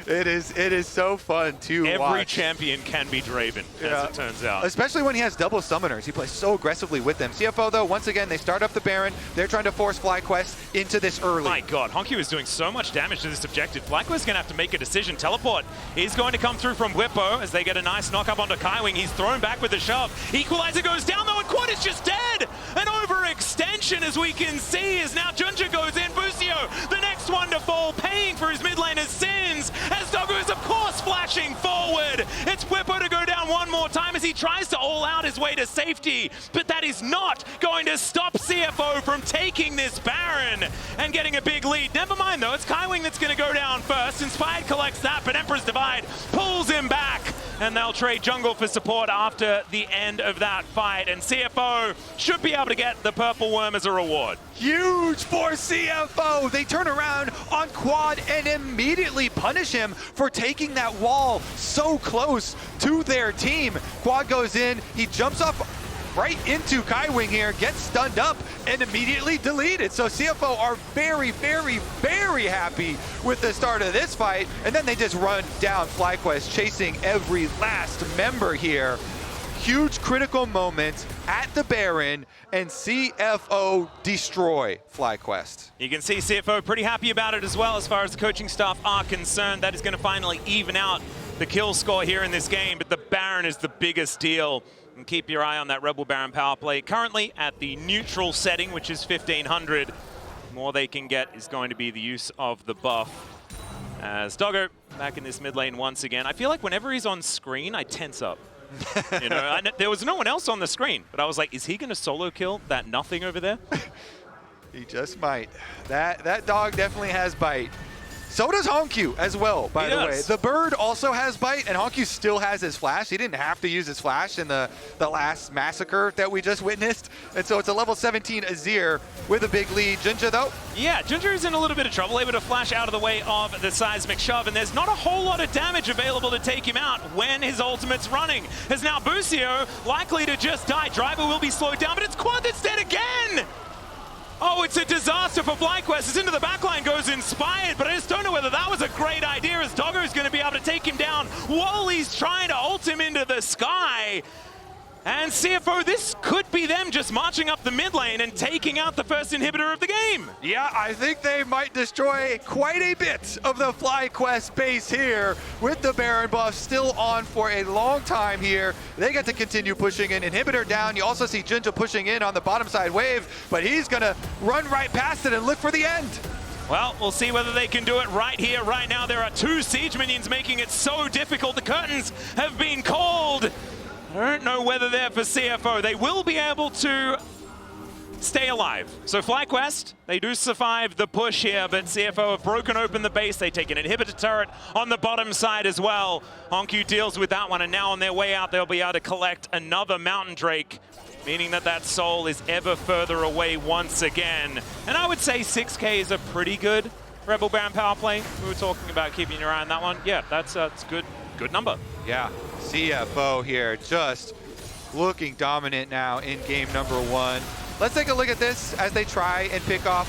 It is so fun to watch. Every champion can be Draven, as it turns out. Especially when he has double summoners. He plays so aggressively with them. CFO, though, once again, they start up the Baron. They're trying to force FlyQuest into this early. My God, HongQ is doing so much damage to this objective. FlyQuest's going to have to make a decision. Teleport is going to come through from Bwipo as they get a nice knock up onto Kaiwing. He's thrown back with a shove. Equalizer goes down, though, and Quad is just dead. An overextension, as we can see, is now JunJia goes in. Busio, the next one to fall, paying for his mid laner's sins, as Doggo is, of course, flashing forward. It's Bwipo to go down one more time as he tries to all out his way to safety, but that is not going to stop CFO from taking this Baron and getting a big lead. Never mind, though, it's Kaiwing that's going to go down first. Inspired collects that, but Emperor's Divide pulls him back, and they'll trade jungle for support after the end of that fight, and CFO should be able to get the Purple Worm as a reward. Huge for CFO. They turn around on Quad and immediately punish him for taking that wall so close to their team. Quad goes in, he jumps off right into Kaiwing here, gets stunned up, and immediately deleted. So CFO are very, very, very happy with the start of this fight, and then they just run down FlyQuest, chasing every last member here. Huge critical moment at the Baron, and CFO destroy FlyQuest. You can see CFO pretty happy about it as well as far as the coaching staff are concerned. That is going to finally even out the kill score here in this game, but the Baron is the biggest deal. And keep your eye on that Rebel Baron power play. Currently at the neutral setting, which is 1500. The more they can get is going to be the use of the buff. As Doggo back in this mid lane once again. I feel like whenever he's on screen, I tense up. You know, there was no one else on the screen, but I was like, is he going to solo kill that nothing over there? He just might. That dog definitely has bite. So does HongQ as well, by the way. The bird also has bite, and HongQ still has his flash. He didn't have to use his flash in the last massacre that we just witnessed. And so it's a level 17 Azir with a big lead. JunJia, though? Yeah, JunJia is in a little bit of trouble, able to flash out of the way of the seismic shove, and there's not a whole lot of damage available to take him out when his ultimate's running. As now Busio likely to just die. Driver will be slowed down, but it's Quad that's dead again! Oh, it's a disaster for FlyQuest. It's into the backline, goes Inspired, but I just don't know whether that was a great idea, as Doggo's going to be able to take him down while he's trying to ult him into the sky. And CFO, this could be them just marching up the mid lane and taking out the first inhibitor of the game. Yeah, I think they might destroy quite a bit of the FlyQuest base here with the Baron buff still on for a long time here. They get to continue pushing an inhibitor down. You also see JunJia pushing in on the bottom side wave, but he's gonna run right past it and look for the end. Well, we'll see whether they can do it right here, right now. There are 2 siege minions making it so difficult. The curtains have been called. I don't know whether they're for CFO. They will be able to stay alive. So FlyQuest, they do survive the push here, but CFO have broken open the base. They take an inhibitor turret on the bottom side as well. HongQ deals with that one, and now on their way out, they'll be able to collect another Mountain Drake, meaning that that soul is ever further away once again. And I would say 6K is a pretty good Rebel Baron power play. We were talking about keeping your eye on that one. Yeah, that's good number. Yeah, CFO here just looking dominant now in game number 1. Let's take a look at this as they try and pick off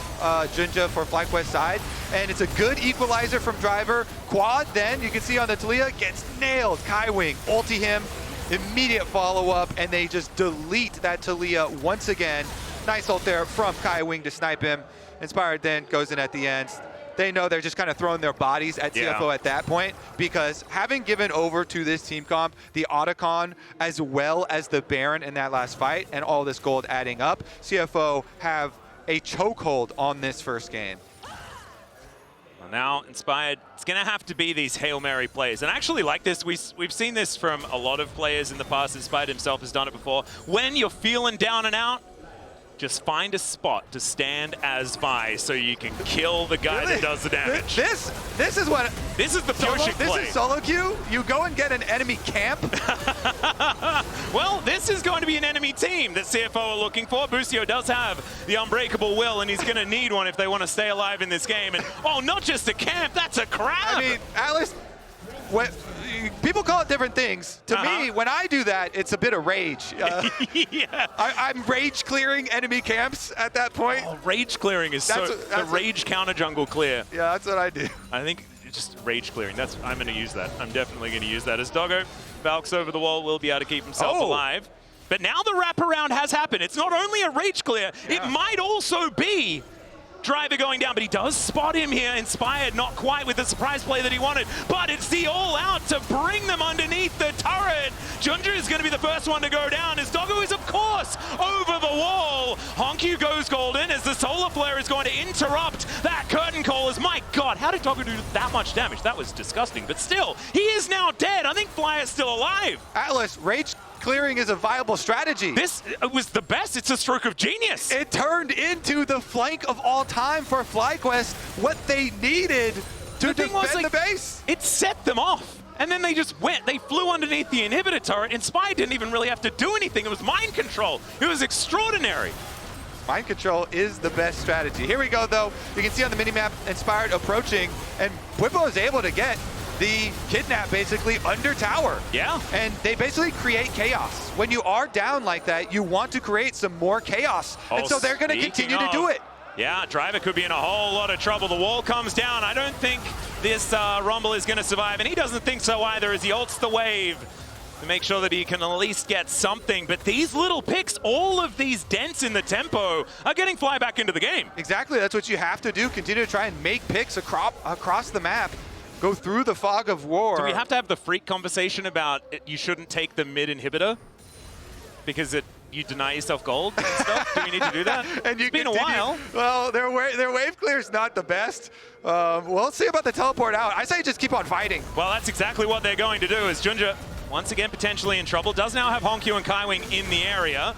JunJia for FlyQuest side. And it's a good equalizer from Driver. Quad then, you can see on the Taliyah, gets nailed. Kaiwing, ulti him, immediate follow-up, and they just delete that Taliyah once again. Nice ult there from Kaiwing to snipe him. Inspired then goes in at the end. They know they're just kind of throwing their bodies at CFO at that point, because having given over to this team comp, the Otacon as well as the Baron in that last fight, and all this gold adding up, CFO have a chokehold on this first game. Well, now Inspired, it's going to have to be these Hail Mary plays. And I actually like this. We've seen this from a lot of players in the past. Inspired himself has done it before. When you're feeling down and out, just find a spot to stand as Vi so you can kill the guy that does the damage. This is the pushing play. This is solo queue. You go and get an enemy camp. Well, this is going to be an enemy team that CFO are looking for. Busio does have the unbreakable will, and he's going to need one if they want to stay alive in this game. And oh, not just a camp, that's a crab. I mean, Alice, people call it different things. To me, when I do that, it's a bit of rage. Yeah. I'm rage clearing enemy camps at that point. Oh, rage clearing is the rage counter jungle clear. Yeah, that's what I do. I think just rage clearing. I'm going to use that. I'm definitely going to use that. As Doggo Valks over the wall, will be able to keep himself alive. But now the wraparound has happened. It's not only a rage clear, it might also be Driver going down, but he does spot him here. Inspired, not quite with the surprise play that he wanted, but it's the all-out to bring them underneath the turret. JunJia is going to be the first one to go down, as Doggo is, of course, over the wall. HongQ goes golden as the solar flare is going to interrupt that curtain call. As, my God, how did Doggo do that much damage? That was disgusting, but still, he is now dead. I think Fly is still alive. Atlas, rage clearing is a viable strategy. This was the best. It's a stroke of genius. It turned into the flank of all time for FlyQuest, what they needed to defend the base. It set them off. And then they just went. They flew underneath the inhibitor turret. Inspired didn't even really have to do anything. It was mind control. It was extraordinary. Mind control is the best strategy. Here we go, though. You can see on the minimap, Inspired approaching, and Bwipo is able to get the kidnap basically under tower. Yeah. And they basically create chaos. When you are down like that, you want to create some more chaos. And so they're going to continue to do it. Yeah, Driver could be in a whole lot of trouble. The wall comes down. I don't think this Rumble is going to survive, and he doesn't think so either as he ults the wave to make sure that he can at least get something. But these little picks, all of these dents in the tempo are getting Fly back into the game. Exactly, that's what you have to do. Continue to try and make picks across the map. Go through the fog of war. Do we have to have the freak conversation about you shouldn't take the mid inhibitor because you deny yourself gold and stuff? Do we need to do that? And it's been a while. Well, their wave clear is not the best. We'll see about the teleport out. I say just keep on fighting. Well, that's exactly what they're going to do as JunJia, once again potentially in trouble, does now have HongQ and Kaiwing in the area.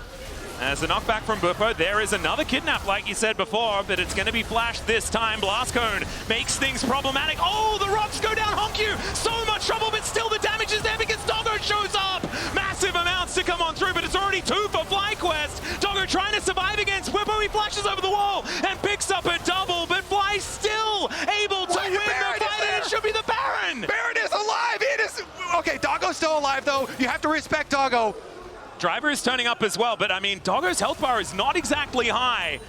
As the knockback from Bwipo, there is another kidnap, like you said before, but it's going to be flashed this time. Blast Cone makes things problematic. Oh, the rocks go down. HongQ, so much trouble, but still the damage is there because Doggo shows up. Massive amounts to come on through, but it's already 2 for FlyQuest. Doggo trying to survive against Bwipo. He flashes over the wall and picks up a double, but Fly still able to win the fight, and it should be the Baron. Baron is alive. It is. Okay, Doggo's still alive, though. You have to respect Doggo. Driver is turning up as well, but I mean, Doggo's health bar is not exactly high.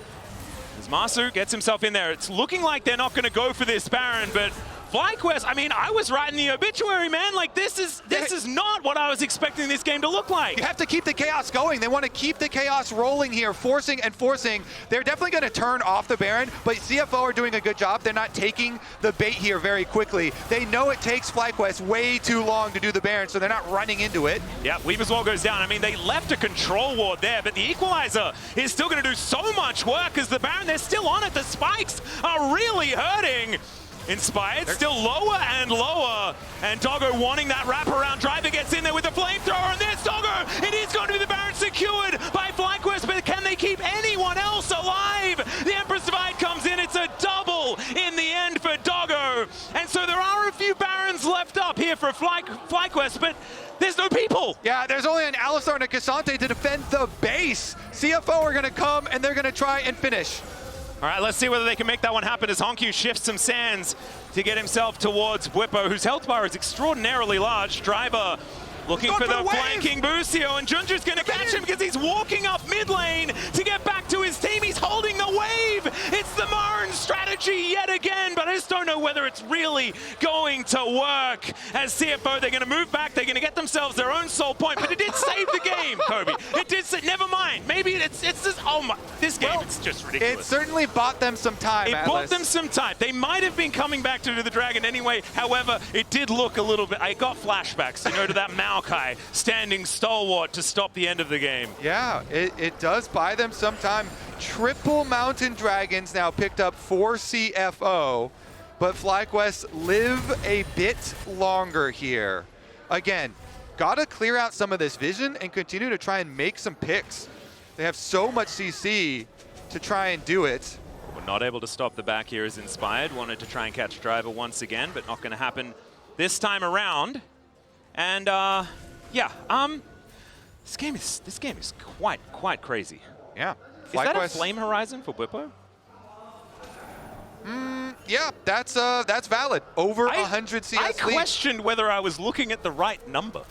As Massu gets himself in there, it's looking like they're not going to go for this Baron, but FlyQuest, I mean, I was writing the obituary, man. Like, this is not what I was expecting this game to look like. You have to keep the chaos going. They want to keep the chaos rolling here, forcing and forcing. They're definitely going to turn off the Baron, but CFO are doing a good job. They're not taking the bait here very quickly. They know it takes FlyQuest way too long to do the Baron, so they're not running into it. Yeah, Weaver's Wall goes down. I mean, they left a control ward there, but the Equalizer is still going to do so much work as the Baron, they're still on it. The spikes are really hurting. Inspired, still lower and lower, and Doggo wanting that wraparound. Driver gets in there with the flamethrower, and there's Doggo! It is going to be the Baron secured by FlyQuest, but can they keep anyone else alive? The Empress Divide comes in, it's a double in the end for Doggo, and so there are a few Barons left up here for FlyQuest, but there's no people. Yeah, there's only an Alistar and a Cassante to defend the base. CFO are going to come, and they're going to try and finish. All right, let's see whether they can make that one happen as HongQ shifts some sands to get himself towards Bwipo, whose health bar is extraordinarily large. Driver looking for the flanking Busio, and JunJia's going to catch him because he's walking up mid lane to get back to his team. He's holding the wave. It's the Marn strategy yet again, but I just don't know whether it's really going to work. As CFO, they're going to move back. They're going to get themselves their own soul point, but it did save the game, Kobe. It did say, never mind. Maybe it's just, oh my, this game, it's just ridiculous. It certainly bought them some time, It bought them some time. They might have been coming back to do the Dragon anyway. However, it did look a little bit, I got flashbacks, you know, to that Maokai standing stalwart to stop the end of the game. Yeah, it does buy them some time. Triple Mountain Dragons now picked up for CFO, but FlyQuest live a bit longer here. Again, gotta clear out some of this vision and continue to try and make some picks. They have so much CC to try and do it. We're not able to stop the back here as Inspired. Wanted to try and catch Driver once again, but not going to happen this time around. And yeah, this game is quite crazy. Yeah. Is that a flame horizon for Bwipo? Yeah, that's valid. Over 100 CS I lead. questioned whether I was looking at the right number.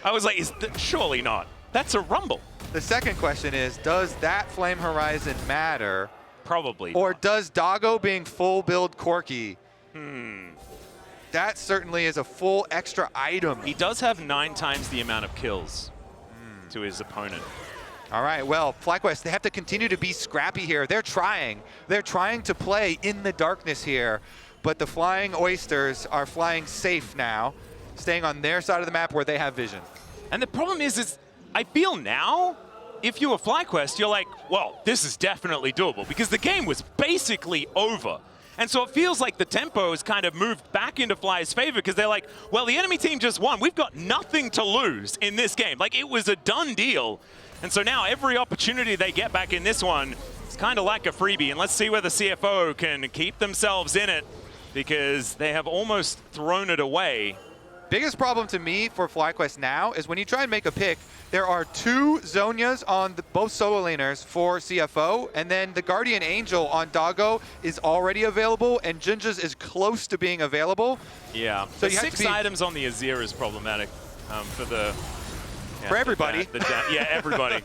I was like, surely not. That's a rumble. The second question is, does that flame horizon matter? Probably Or not. does Doggo being full build Corki? That certainly is a full extra item. He does have 9 times the amount of kills to his opponent. All right, well, FlyQuest, they have to continue to be scrappy here. They're trying. They're trying to play in the darkness here, but the flying Oysters are flying safe now, staying on their side of the map where they have vision. And the problem is I feel now, if you were FlyQuest, you're like, well, this is definitely doable because the game was basically over. And so it feels like the tempo has kind of moved back into Fly's favor because they're like, well, the enemy team just won. We've got nothing to lose in this game. Like, it was a done deal. And so now every opportunity they get back in this one, it's kind of like a freebie. And let's see whether CFO can keep themselves in it because they have almost thrown it away Biggest problem to me for FlyQuest now is when you try and make a pick, there are 2 Zhonya's on both solo laners for CFO, and then the Guardian Angel on Doggo is already available, and JunJia's is close to being available. Yeah, So the you have 6 to be, items on the Azir is problematic for the... Yeah, for everybody. Yeah, everybody.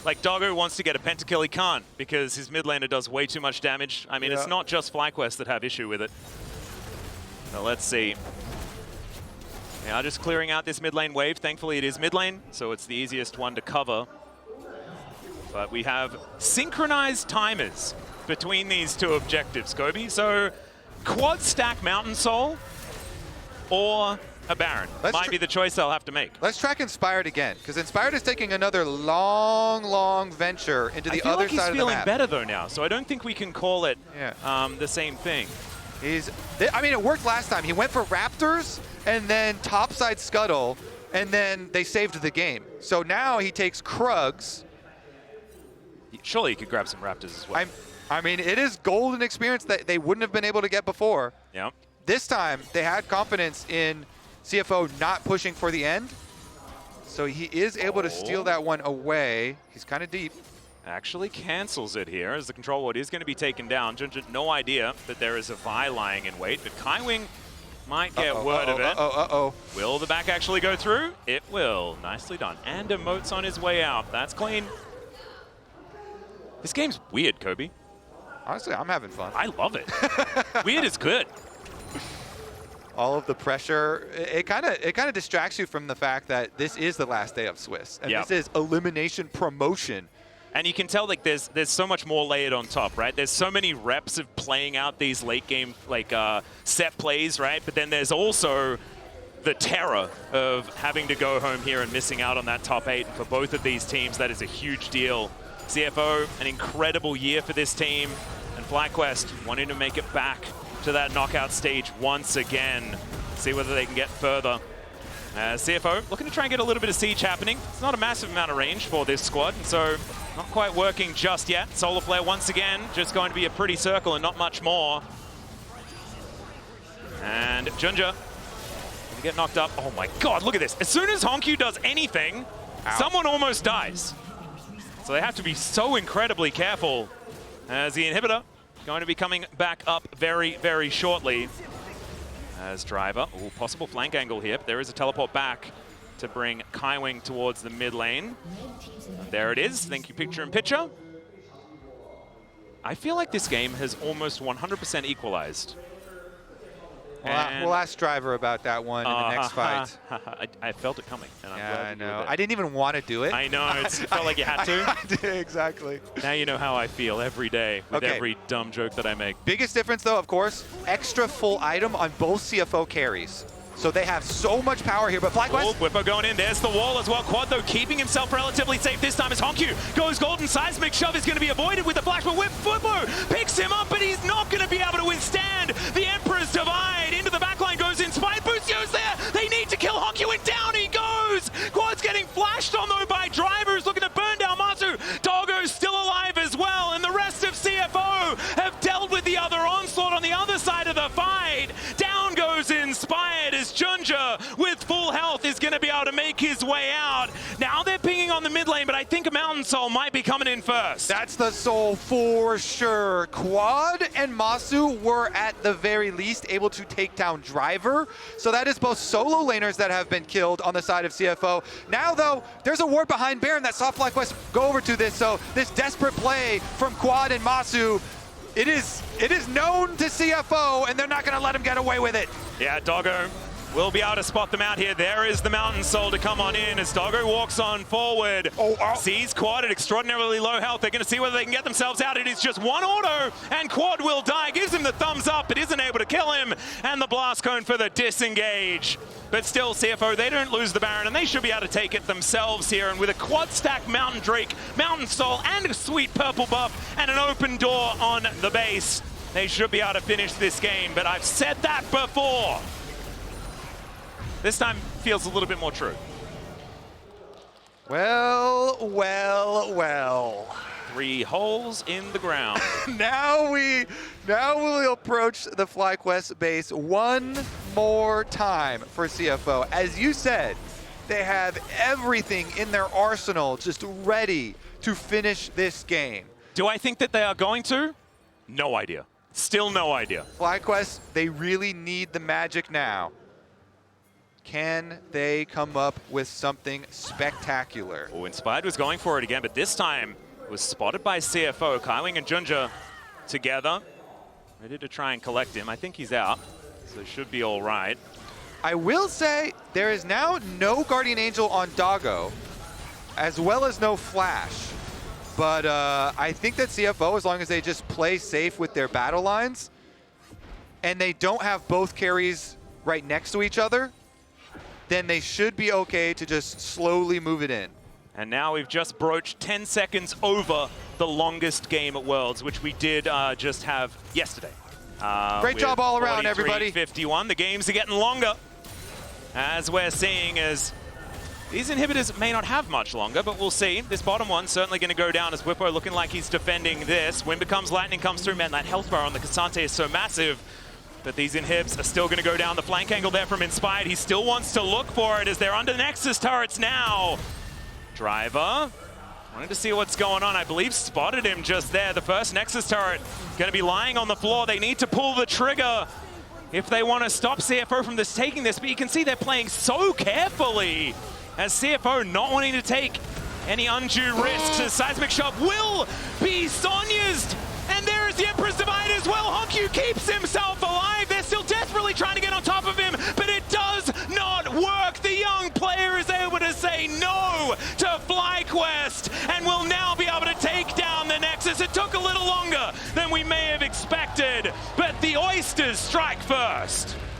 Like, Doggo wants to get a pentakill, he can't, because his mid laner does way too much damage. I mean, it's not just FlyQuest that have issue with it. So let's see. Yeah, just clearing out this mid lane wave. Thankfully, it is mid lane, so it's the easiest one to cover. But we have synchronized timers between these 2 objectives, Kobe. So, quad stack Mountain Soul or a Baron might be the choice they'll have to make. Let's track Inspired again, because Inspired is taking another long venture into the other side of the map. I feel like he's feeling better though now, so I don't think we can call it the same thing. I mean, it worked last time. He went for Raptors and then topside Scuttle, and then they saved the game. So now he takes Krugs. Surely he could grab some Raptors as well. I mean, it is golden experience that they wouldn't have been able to get before. Yeah. This time, they had confidence in CFO not pushing for the end. So he is able to steal that one away. He's kind of deep. Actually cancels it here as the control ward is going to be taken down. JunJia, no idea that there is a Vi lying in wait, but Kaiwing might get word of it. Will the back actually go through? It will. Nicely done. And emotes on his way out. That's clean. This game's weird, Kobe. Honestly, I'm having fun. I love it. Weird is good. All of the pressure, it kind of distracts you from the fact that this is the last day of Swiss, and this is elimination promotion. And you can tell like there's so much more layered on top, right? There's so many reps of playing out these late game like set plays, right? But then there's also the terror of having to go home here and missing out on that top 8. And for both of these teams, that is a huge deal. CFO, an incredible year for this team, and FlyQuest wanting to make it back to that knockout stage once again. See whether they can get further. CFO looking to try and get a little bit of siege happening. It's not a massive amount of range for this squad, so not quite working just yet. Solar Flare once again, just going to be a pretty circle and not much more. And JunJia gonna get knocked up. Oh my god, look at this. As soon as HongQ does anything, someone almost dies. So they have to be so incredibly careful as the inhibitor going to be coming back up very, very shortly. As Driver, possible flank angle here, but there is a teleport back to bring Kaiwing towards the mid lane. And there it is. Thank you, picture in picture. I feel like this game has almost 100% equalized. We'll ask Driver about that one in the next fight. I felt it coming. And I'm Yeah, glad I you know. did I didn't even want to do it. I know. It felt like you had to. I did, exactly. Now you know how I feel every day with Okay. every dumb joke that I make. Biggest difference, though, of course, extra full item on both CFO carries. So they have so much power here, but FlyQuest... Bwipo going in. There's the wall as well. Quad, though, keeping himself relatively safe this time as HongQ goes golden. Seismic shove is going to be avoided with the flash, but Bwipo picks him up, but he's not going to be able to withstand the Emperor's Divide. Into the backline goes Inspired. Busio's there. They need to kill HongQ, and down he goes. Quad's getting flashed on, though, by Drivers looking to burn down Massu. Doggo's still alive as well, and the rest of CFO have dealt with the other onslaught on the other side of the fight. Down goes Inspired as JunJia with full health is going to be able to make his way out. Now they're pinging on the mid lane, but I think a Mountain Soul might be coming in first. That's the Soul for sure. Quad and Massu were at the very least able to take down Driver. So that is both solo laners that have been killed on the side of CFO. Now though, there's a ward behind Baron that saw FlyQuest go over to this. So this desperate play from Quad and Massu, it is known to CFO, and they're not going to let him get away with it. Yeah, Doggo will be able to spot them out here. There is the Mountain Soul to come on in as Doggo walks on forward. Sees Quad at extraordinarily low health. They're going to see whether they can get themselves out. It is just one auto, and Quad will die. Gives him the thumbs up, but isn't able to kill him. And the blast cone for the disengage. But still, CFO, they don't lose the Baron, and they should be able to take it themselves here. And with a quad stack Mountain Drake, Mountain Soul, and a sweet purple buff, and an open door on the base, they should be able to finish this game. But I've said that before. This time feels a little bit more true. Well, well, well. 3 holes in the ground. now we Now we'll approach the FlyQuest base one more time for CFO. As you said, they have everything in their arsenal just ready to finish this game. Do I think that they are going to? No idea. Still no idea. FlyQuest, they really need the magic now. Can they come up with something spectacular? Oh, Inspired was going for it again, but this time was spotted by CFO. Kaiwing and JunJia together. Ready to try and collect him. I think he's out, so it should be all right. I will say there is now no Guardian Angel on Doggo, as well as no Flash. But I think that CFO, as long as they just play safe with their battle lines, and they don't have both carries right next to each other, then they should be okay to just slowly move it in. And now we've just broached 10 seconds over the longest game at Worlds, which we did just have yesterday. Great job all around, everybody. 51. The games are getting longer, as we're seeing, as these inhibitors may not have much longer, but we'll see. This bottom one's certainly going to go down as Bwipo looking like he's defending this. Wind becomes lightning comes through. Man, that health bar on the Cassante is so massive. But these inhibs are still going to go down. The flank angle there from Inspired. He still wants to look for it as they're under Nexus turrets now. Driver wanted to see what's going on. I believe spotted him just there. The first Nexus turret going to be lying on the floor. They need to pull the trigger if they want to stop CFO from taking this. But you can see they're playing so carefully as CFO not wanting to take any undue risks. As Seismic Shop will be Sonya's. And there is the Emperor's Divide as well. HongQ keeps himself alive. They're still desperately trying to get on top of him, but it does not work. The young player is able to say no to FlyQuest and will now be able to take down the Nexus. It took a little longer than we may have expected, but the Oysters strike first.